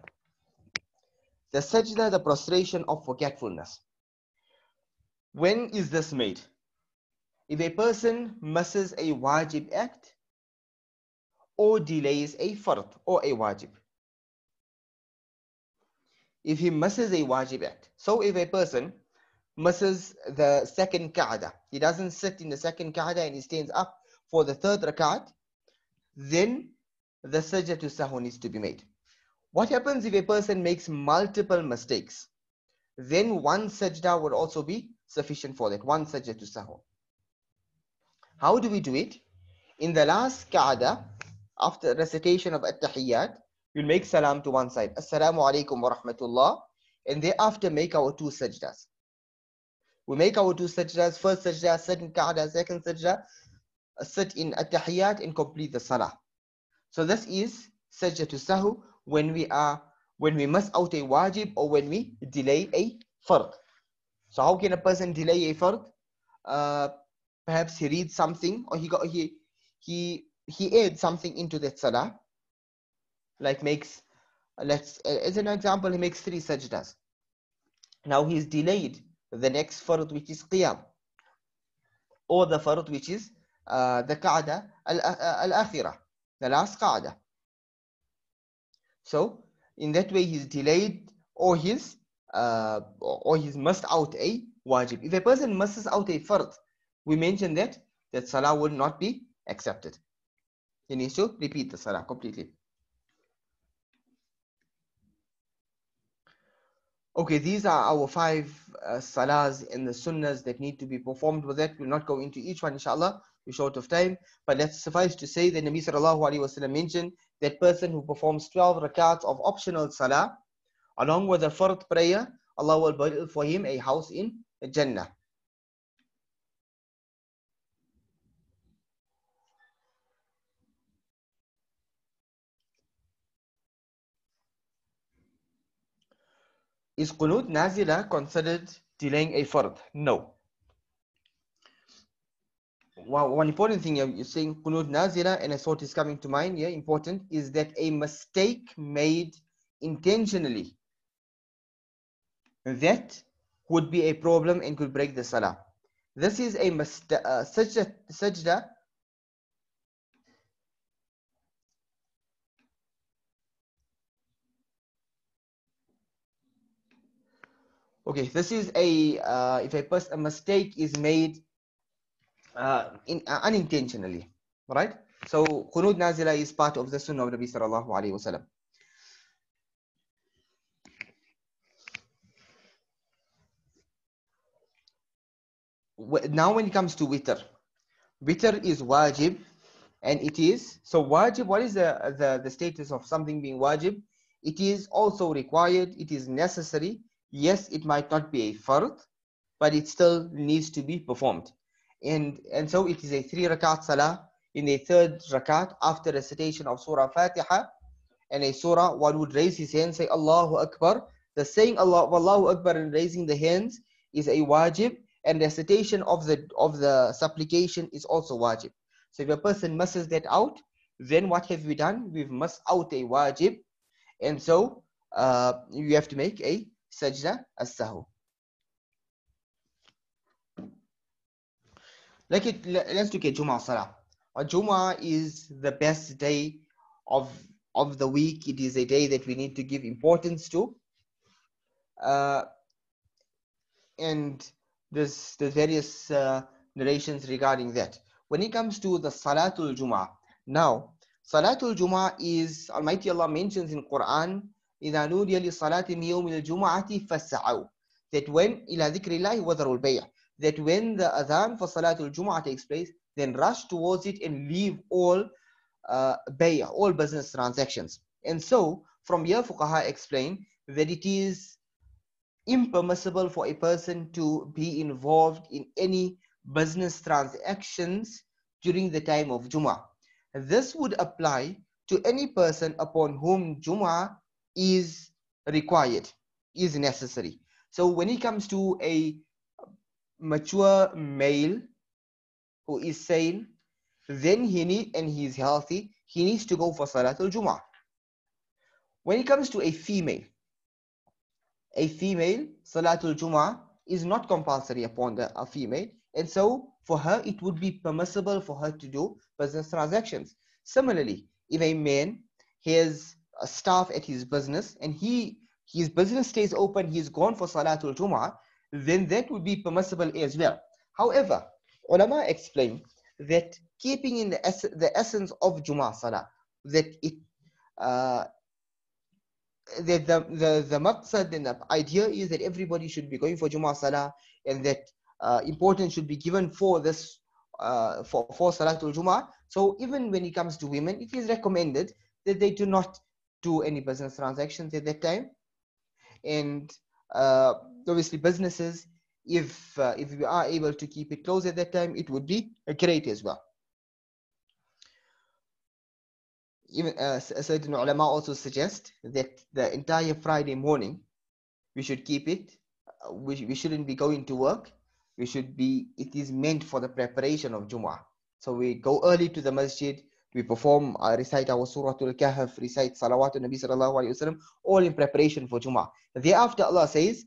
B: The sajda, the prostration of forgetfulness. When is this made? If a person misses a wajib act or delays a fard or a wajib. If he misses a wajib act. So if a person misses the second qa'dah, he doesn't sit in the second qa'dah and he stands up for the third rakat, then the sajda to sahu needs to be made. What happens if a person makes multiple mistakes? Then one sajda would also be sufficient for that, one sajda to sahu. How do we do it? In the last qa'dah, after recitation of at-tahiyyat, we'll make salam to one side, assalamu alaikum wa rahmatullah, and thereafter make our two sajdas. We make our two sajdas, first sajda, second qa'dah, second sajda, sit in at-tahiyyat and complete the salah. So this is sajda to sahu when we miss out a wajib or when we delay a fard. So how can a person delay a fard? Perhaps he reads something, or he adds something into that salah, like makes, as an example, he makes 3 sajdas. Now he's delayed the next fard, which is qiyam, or the fard which is the qa'dah al-akhirah, the last qa'dah. So in that way he's delayed, or he's missed out a wajib. If a person misses out a fard, we mentioned that salah will not be accepted. He needs to repeat the salah completely. Okay, these are our 5 salahs and the sunnahs that need to be performed with that. We'll not go into each one, inshallah. We're short of time. But let's suffice to say that Nabi sallallahu alaihi wasallam mentioned that person who performs 12 rakats of optional salah along with a fard prayer, Allah will build for him a house in Jannah. Is qunut nazila considered delaying a fard? No. One important thing you're saying qunut nazila, and a thought is coming to mind here, important, is that a mistake made intentionally, that would be a problem and could break the salah. This is a sajda. Okay, this is if a mistake is made unintentionally, right? So qunut nazila is part of the sunnah of Nabi sallallahu alaihi wasallam. Now when it comes to witr is wajib, and it is, so wajib, what is the status of something being wajib? It is also required, it is necessary. Yes, it might not be a fard, but it still needs to be performed. And so it is a 3 rakat salah. In a third rakat, after recitation of Surah Fatiha and a surah, one would raise his hands, say Allahu Akbar. The saying Allahu Akbar and raising the hands is a wajib, and recitation of the supplication is also wajib. So if a person misses that out, then what have we done? We've missed out a wajib, and so you have to make a sajda as-sahu. Let's look at Jumu'ah Salah. Jumu'ah is the best day of the week. It is a day that we need to give importance to. And there's various narrations regarding that. When it comes to the Salatul Jumu'ah, now Salatul Jumu'ah is, Almighty Allah mentions in Quran, إِذَا نُودِيَ لِصَلَاةٍ يَوْمِ الْجُمُعَةِ فَاسْعَوْا, that when إِلَى ذِكْرِ اللَّهِ وَذَرُوا الْبَيْعَ, that when the adhan for Salatul Jumu'ah takes place, then rush towards it and leave all all business transactions. And so from here Fuqaha explain that it is impermissible for a person to be involved in any business transactions during the time of Jumu'ah. This would apply to any person upon whom Jumu'ah is required, is necessary. So when it comes to a mature male who is sane, then and he is healthy, he needs to go for Salatul Jumu'ah. When it comes to a female, a female, Salatul Jum'ah is not compulsory upon a female, and so for her it would be permissible for her to do business transactions. Similarly, if a man has a staff at his business and his business stays open, he's gone for Salatul Jum'ah, then that would be permissible as well. However, ulama explain that keeping in the essence of Jum'ah Salah, that it the maqsad and the idea is that everybody should be going for Jummah Salah, and that importance should be given for this for Salatul Jummah. So even when it comes to women, it is recommended that they do not do any business transactions at that time. And obviously businesses, if we are able to keep it closed at that time, it would be great as well. Even certain ulama also suggest that the entire Friday morning we should keep it. We shouldn't be going to work. It is meant for the preparation of Jumu'ah. So we go early to the masjid, we perform, recite our Suratul Kahf, recite Salawatul Nabi Sallallahu Alaihi Wasallam, all in preparation for Jumu'ah. Thereafter Allah says,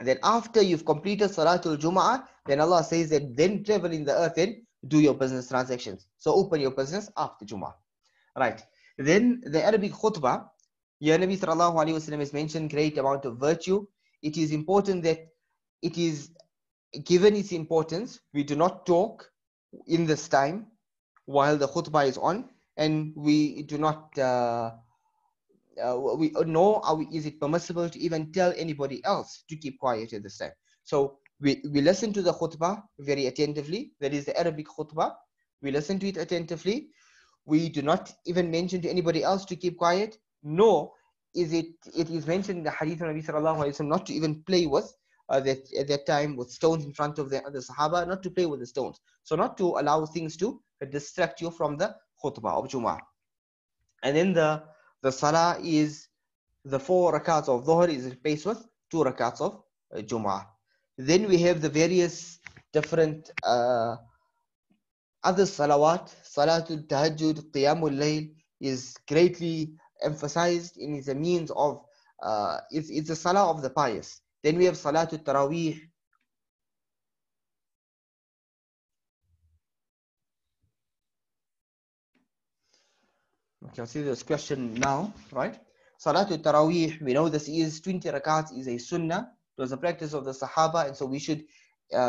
B: then after you've completed Salatul Jumu'ah, then Allah says that then travel in the earth and do your business transactions. So open your business after Jumu'ah. Right. Then the Arabic khutbah, Ya Nabi Sallallahu Alaihi Wasallam has mentioned great amount of virtue. It is important that it is given its importance. We do not talk in this time while the khutbah is on, and we do not is it permissible to even tell anybody else to keep quiet at this time. So we listen to the khutbah very attentively. That is the Arabic khutbah. We listen to it attentively. We do not even mention to anybody else to keep quiet, nor it is mentioned in the hadith of Nabi Sallallahu Alaihi Wasallam not to even play with that at that time with stones in front of the Sahaba, not to play with the stones. So not to allow things to distract you from the khutbah of Jumu'ah. And then the salah is the 4 rakats of Dhuhr is replaced with 2 rakats of Jumu'ah. Then we have the various different other salawat. Salatul Tahajjud, Qiyamul Layl is greatly emphasized and is a means of it's a salah of the pious. Then we have Salatul Taraweeh. Okay, I'll see this question now, right? Salatul Taraweeh, we know this is 20 rakats, is a sunnah. It was a practice of the Sahaba, and so we should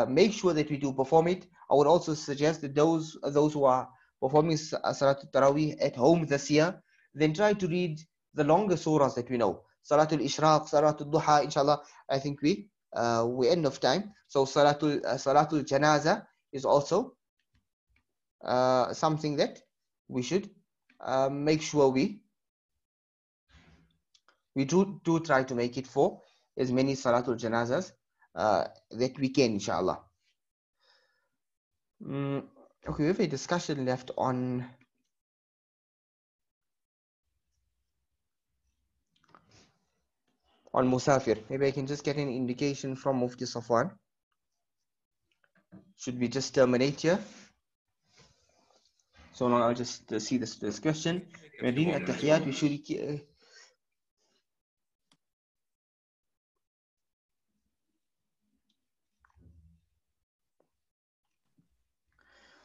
B: make sure that we do perform it. I would also suggest that those who are performing Salatul Taraweeh at home this year, then try to read the longer surahs that we know. Salatul Ishraq, Salatul Duha, inshallah, I think we end of time. So Salatul Janaza is also something that we should make sure we do try to make it for as many Salatul Janazas that we can, inshallah. Okay, we have a discussion left on Musafir. Maybe I can just get an indication from Mufti Safwan. Should we just terminate here? So now I'll just see this question. We're reading at-Tahiyyat, we should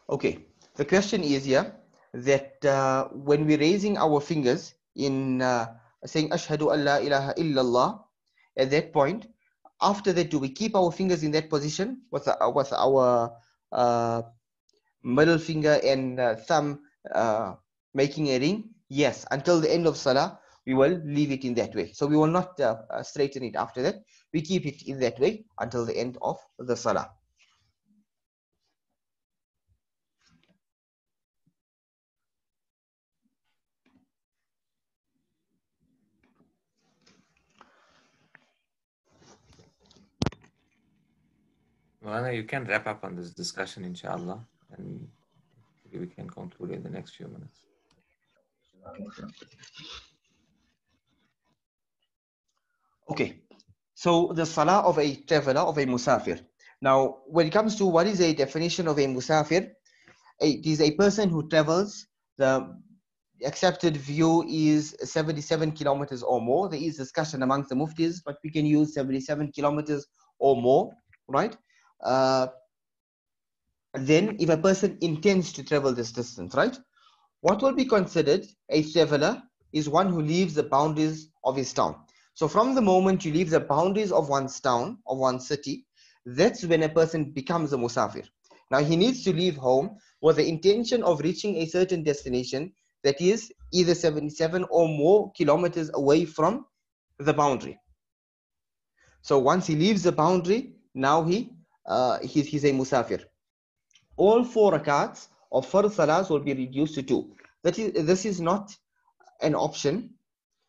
B: okay, the question is here that when we're raising our fingers in saying Ashhadu an la ilaha illallah, at that point, after that, do we keep our fingers in that position with our middle finger and thumb making a ring? Yes, until the end of Salah, we will leave it in that way. So we will not straighten it after that. We keep it in that way until the end of the Salah.
A: Mawlana, you can wrap up on this discussion, inshallah, and we can conclude in the next few minutes.
B: Okay, so the salah of a traveler, of a musafir. Now, when it comes to what is a definition of a musafir, it is a person who travels accepted view is 77 kilometers or more. There is discussion amongst the muftis, but we can use 77 kilometers or more, right? Then if a person intends to travel this distance, right? What will be considered a traveler is one who leaves the boundaries of his town. So from the moment you leave the boundaries of one's town, of one city, that's when a person becomes a musafir. Now he needs to leave home with the intention of reaching a certain destination that is either 77 or more kilometers away from the boundary. So once he leaves the boundary, now he's a musafir. All 4 rakats of fard salahs will be reduced to 2. This is not an option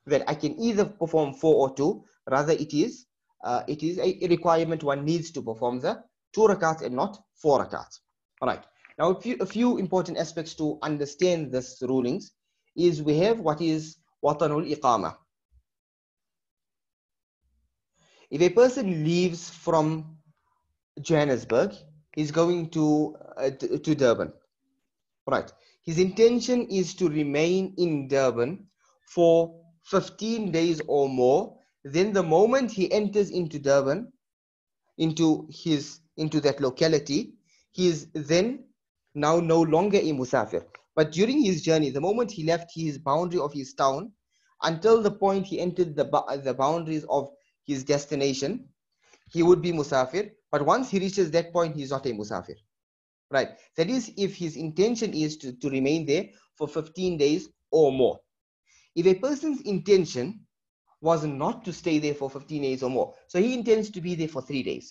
B: that I can either perform 4 or 2. Rather, it is a requirement one needs to perform the 2 rakats and not 4 rakats. All right. Now, a few important aspects to understand this rulings is we have what is watanul iqama. If a person leaves from Johannesburg, he's going to Durban. Right. His intention is to remain in Durban for 15 days or more. Then the moment he enters into Durban, into that locality, he is then now no longer a musafir. But during his journey, the moment he left his boundary of his town until the point he entered the boundaries of his destination, he would be musafir. But once he reaches that point, he's not a musafir. Right. That is if his intention is to remain there for 15 days or more. If a person's intention was not to stay there for 15 days or more, so he intends to be there for 3 days,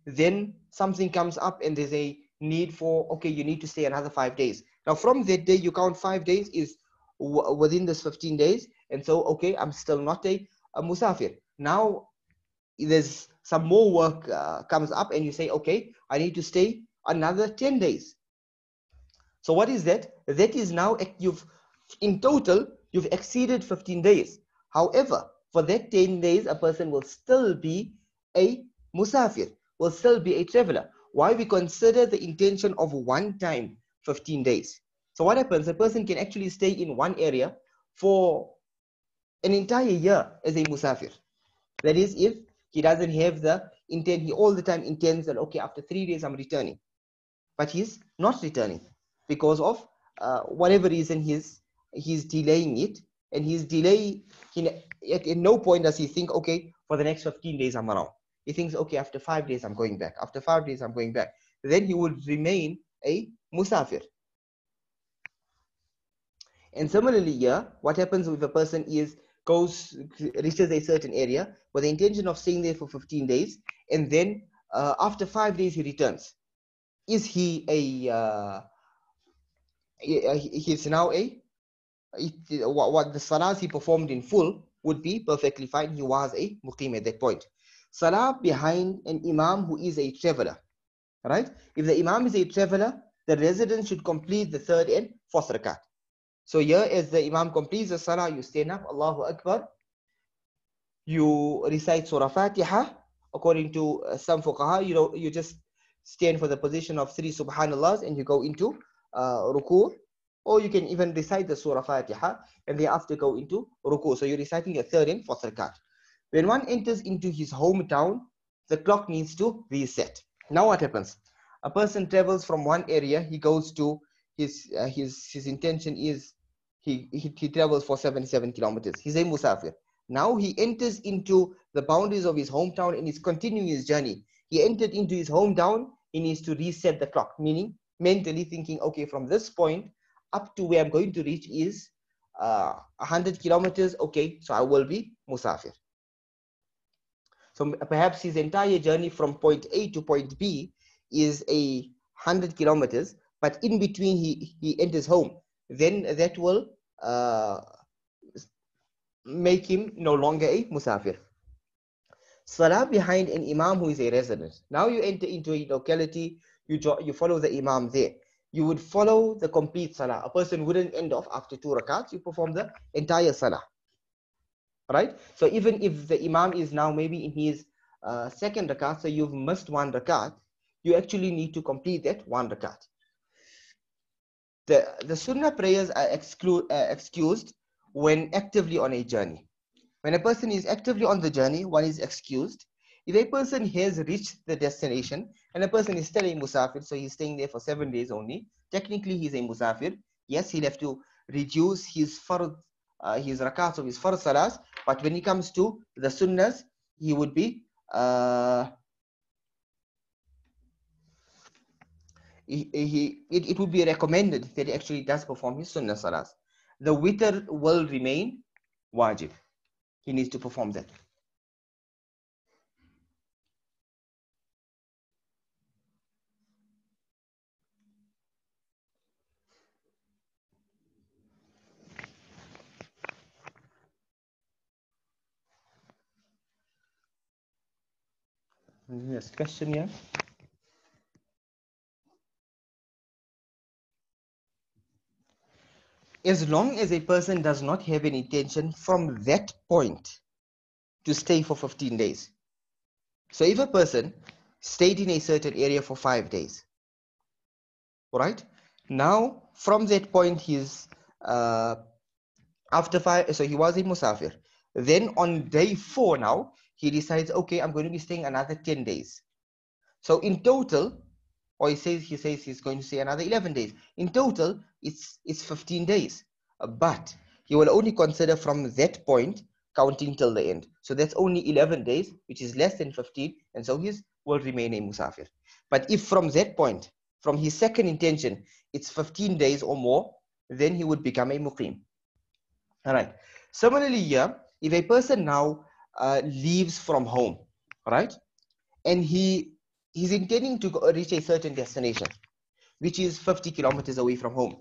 B: then something comes up and there's a need for, okay, you need to stay another 5 days. Now from that day, you count 5 days is within this 15 days. And so, okay, I'm still not a musafir. Now there's some more work comes up and you say, okay, I need to stay another 10 days. So what is that? That is now in total you've exceeded 15 days. However, for that 10 days, a person will still be a musafir, will still be a traveler. Why? We consider the intention of one time 15 days. So what happens? A person can actually stay in one area for an entire year as a musafir. That is, if he doesn't have the intent, he all the time intends that, okay, after 3 days I'm returning. But he's not returning because of whatever reason he's delaying it. And his delay, at no point does he think, okay, for the next 15 days I'm around. He thinks, okay, after 5 days I'm going back. After 5 days I'm going back. Then he would remain a musafir. And similarly here, what happens if a person reaches a certain area with the intention of staying there for 15 days, and then after 5 days he returns. Is he he's now what the salahs he performed in full would be perfectly fine. He was a muqim at that point. Salah behind an imam who is a traveler, right? If the imam is a traveler, the resident should complete the 3rd and 4th rakat. So here, as the imam completes the salah, you stand up, Allahu Akbar. You recite Surah Fatiha. According to some fuqaha, you just stand for the position of 3 subhanallahs and you go into ruku. Or you can even recite the Surah Fatiha and thereafter go into ruku. So you're reciting a 3rd and 4th rakat. When one enters into his hometown, the clock needs to reset. Now what happens? A person travels from one area, he goes to his intention is he travels for 77 kilometers. He's a musafir. Now he enters into the boundaries of his hometown and is continuing his journey. He entered into his hometown, he needs to reset the clock, meaning mentally thinking, okay, from this point up to where I'm going to reach is 100 kilometers. Okay, so I will be musafir. So perhaps his entire journey from point A to point B is 100 kilometers, but in between he enters home. Then that will make him no longer a musafir. Salah behind an imam who is a resident. Now you enter into a locality, you follow the imam there. You would follow the complete salah. A person wouldn't end off after 2 rakats. You perform the entire salah. Right? So even if the imam is now maybe in his 2nd rakat, so you've missed 1 rakat, you actually need to complete that 1 rakat. The sunnah prayers are excused when actively on a journey. When a person is actively on the journey, one is excused. If a person has reached the destination and a person is still a musafir, so he's staying there for 7 days only, technically he's a musafir. Yes, he'll have to reduce his rakats of his fard salahs, but when it comes to the sunnahs, he would be it would be recommended that he actually does perform his sunnah salahs. The witr will remain wajib. He needs to perform that. Next question here. As long as a person does not have an intention from that point to stay for 15 days. So if a person stayed in a certain area for 5 days, right? Now, from that point, he's after 5, so he was a musafir. Then on day 4 now, he decides, okay, I'm going to be staying another 10 days. So in total, or he says he's going to stay another 11 days. In total, it's 15 days. But he will only consider from that point counting till the end. So that's only 11 days, which is less than 15, and so he will remain a musafir. But if from that point, from his second intention, it's 15 days or more, then he would become a muqim. All right. Similarly here, if a person now leaves from home, right, and he's intending to reach a certain destination, which is 50 kilometers away from home,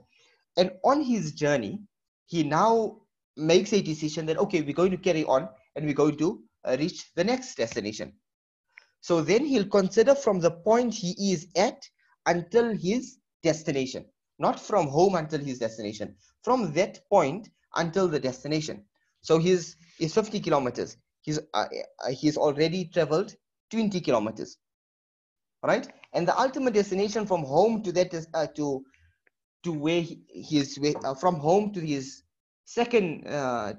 B: and on his journey, he now makes a decision that, okay, we're going to carry on and we're going to reach the next destination. So then he'll consider from the point he is at until his destination, not from home until his destination, from that point until the destination. So he's 50 kilometers. He's already traveled 20 kilometers, right? And the ultimate destination from home to that is to where from home to his second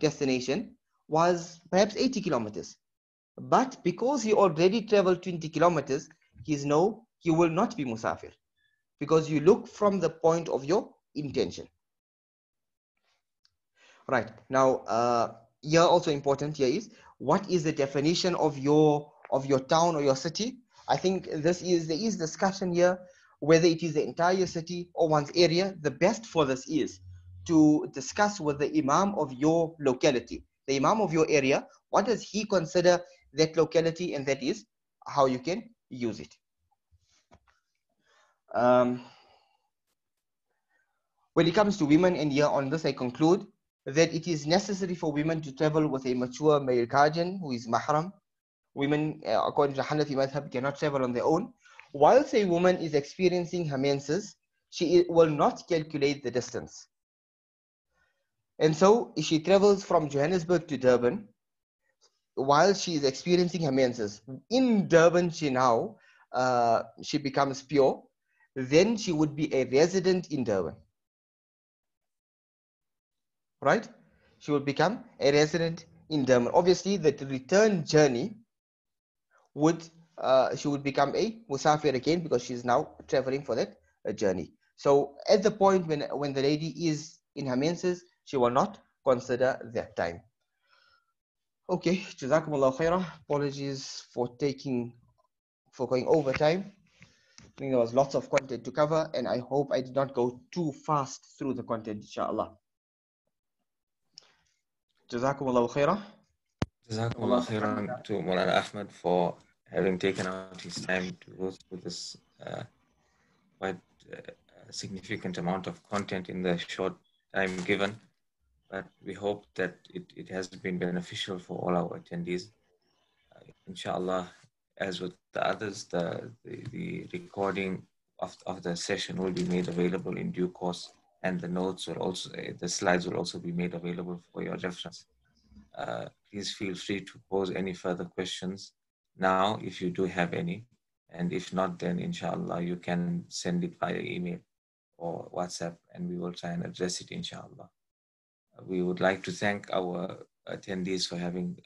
B: destination was perhaps 80 kilometers. But because he already traveled 20 kilometers, he will not be musafir, because you look from the point of your intention. Right. Now, here also important here is, what is the definition of your town or your city? I think there is discussion here whether it is the entire city or one's area. The best for this is to discuss with the imam of your locality, the imam of your area. What does he consider that locality, and that is how you can use it. When it comes to women, and here on this I conclude that it is necessary for women to travel with a mature male guardian who is mahram. Women, according to Hanafi madhab, cannot travel on their own. Whilst a woman is experiencing her menses, she will not calculate the distance. And so if she travels from Johannesburg to Durban, while she is experiencing her menses, in Durban she becomes pure, then she would be a resident in Durban. Right? She would become a resident in Durban. Obviously, the return journey she would become a musafir again, because she's now traveling for that journey. So at the point when the lady is in her menses, she will not consider that time. Okay, Jazakumullah khairah. Apologies for going over time. I think there was lots of content to cover, and I hope I did not go too fast through the content, inshallah. Jazakumullah khairah.
A: Jazakumullah khairan to Mawlana Ahmad for having taken out his time to go through this quite significant amount of content in the short time given. But we hope that it has been beneficial for all our attendees. Inshallah, as with the others, the recording of the session will be made available in due course, and the notes will also, the slides will also be made available for your reference. Please feel free to pose any further questions now if you do have any, and if not, then inshallah you can send it via email. or WhatsApp, and we will try and address it, inshallah. We would like to thank our attendees for having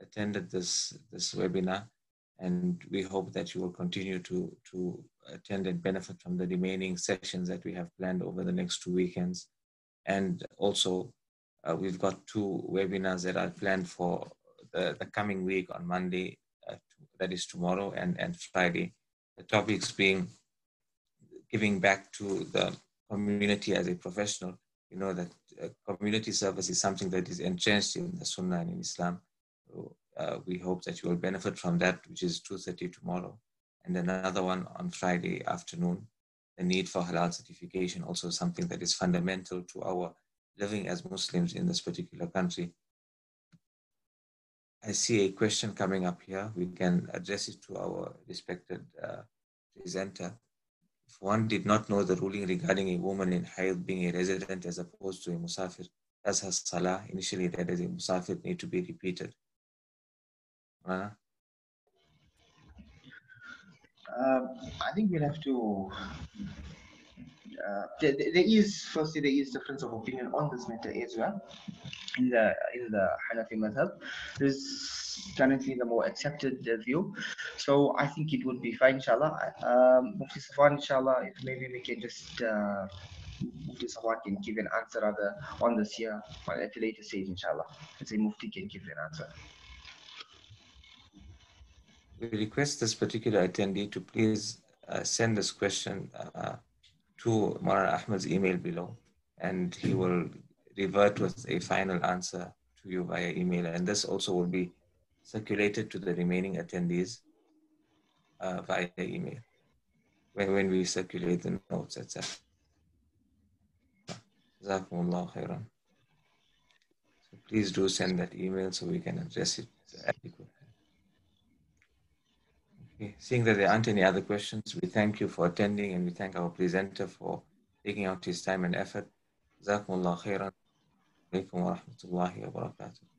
A: attended this webinar, and we hope that you will continue to attend and benefit from the remaining sessions that we have planned over the next 2 weekends. And also, we've got 2 webinars that are planned for the coming week on Monday, that is tomorrow, and Friday. The topics being giving back to the community as a professional. You know that community service is something that is entrenched in the Sunnah and in Islam. So, we hope that you will benefit from that, which is 2:30 tomorrow. And another one on Friday afternoon, the need for halal certification, also something that is fundamental to our living as Muslims in this particular country. I see a question coming up here. We can address it to our respected presenter. If one did not know the ruling regarding a woman in Hayd being a resident as opposed to a musafir, does her salah initially read as a musafir need to be repeated?
B: I think we'll have to. There is difference of opinion on this matter as well. In the Hanafi madhab, is currently the more accepted view. So I think it would be fine, inshallah. Mufti Safwan, inshallah, if maybe we can just Mufti Safwan can give an answer rather on this here at a later stage, inshallah. Let's say Mufti can give an answer.
A: We request this particular attendee to please send this question to Mawlana Ahmad's email below, and he will revert with a final answer to you via email. And this also will be circulated to the remaining attendees via email when we circulate the notes, etc. Jazakumullah khairan. So please do send that email so we can address it adequately. Okay. Seeing that there aren't any other questions, we thank you for attending, and we thank our presenter for taking out his time and effort. Jazakumullah khairan. Alaikum wa rahmatullahi wa barakatuh.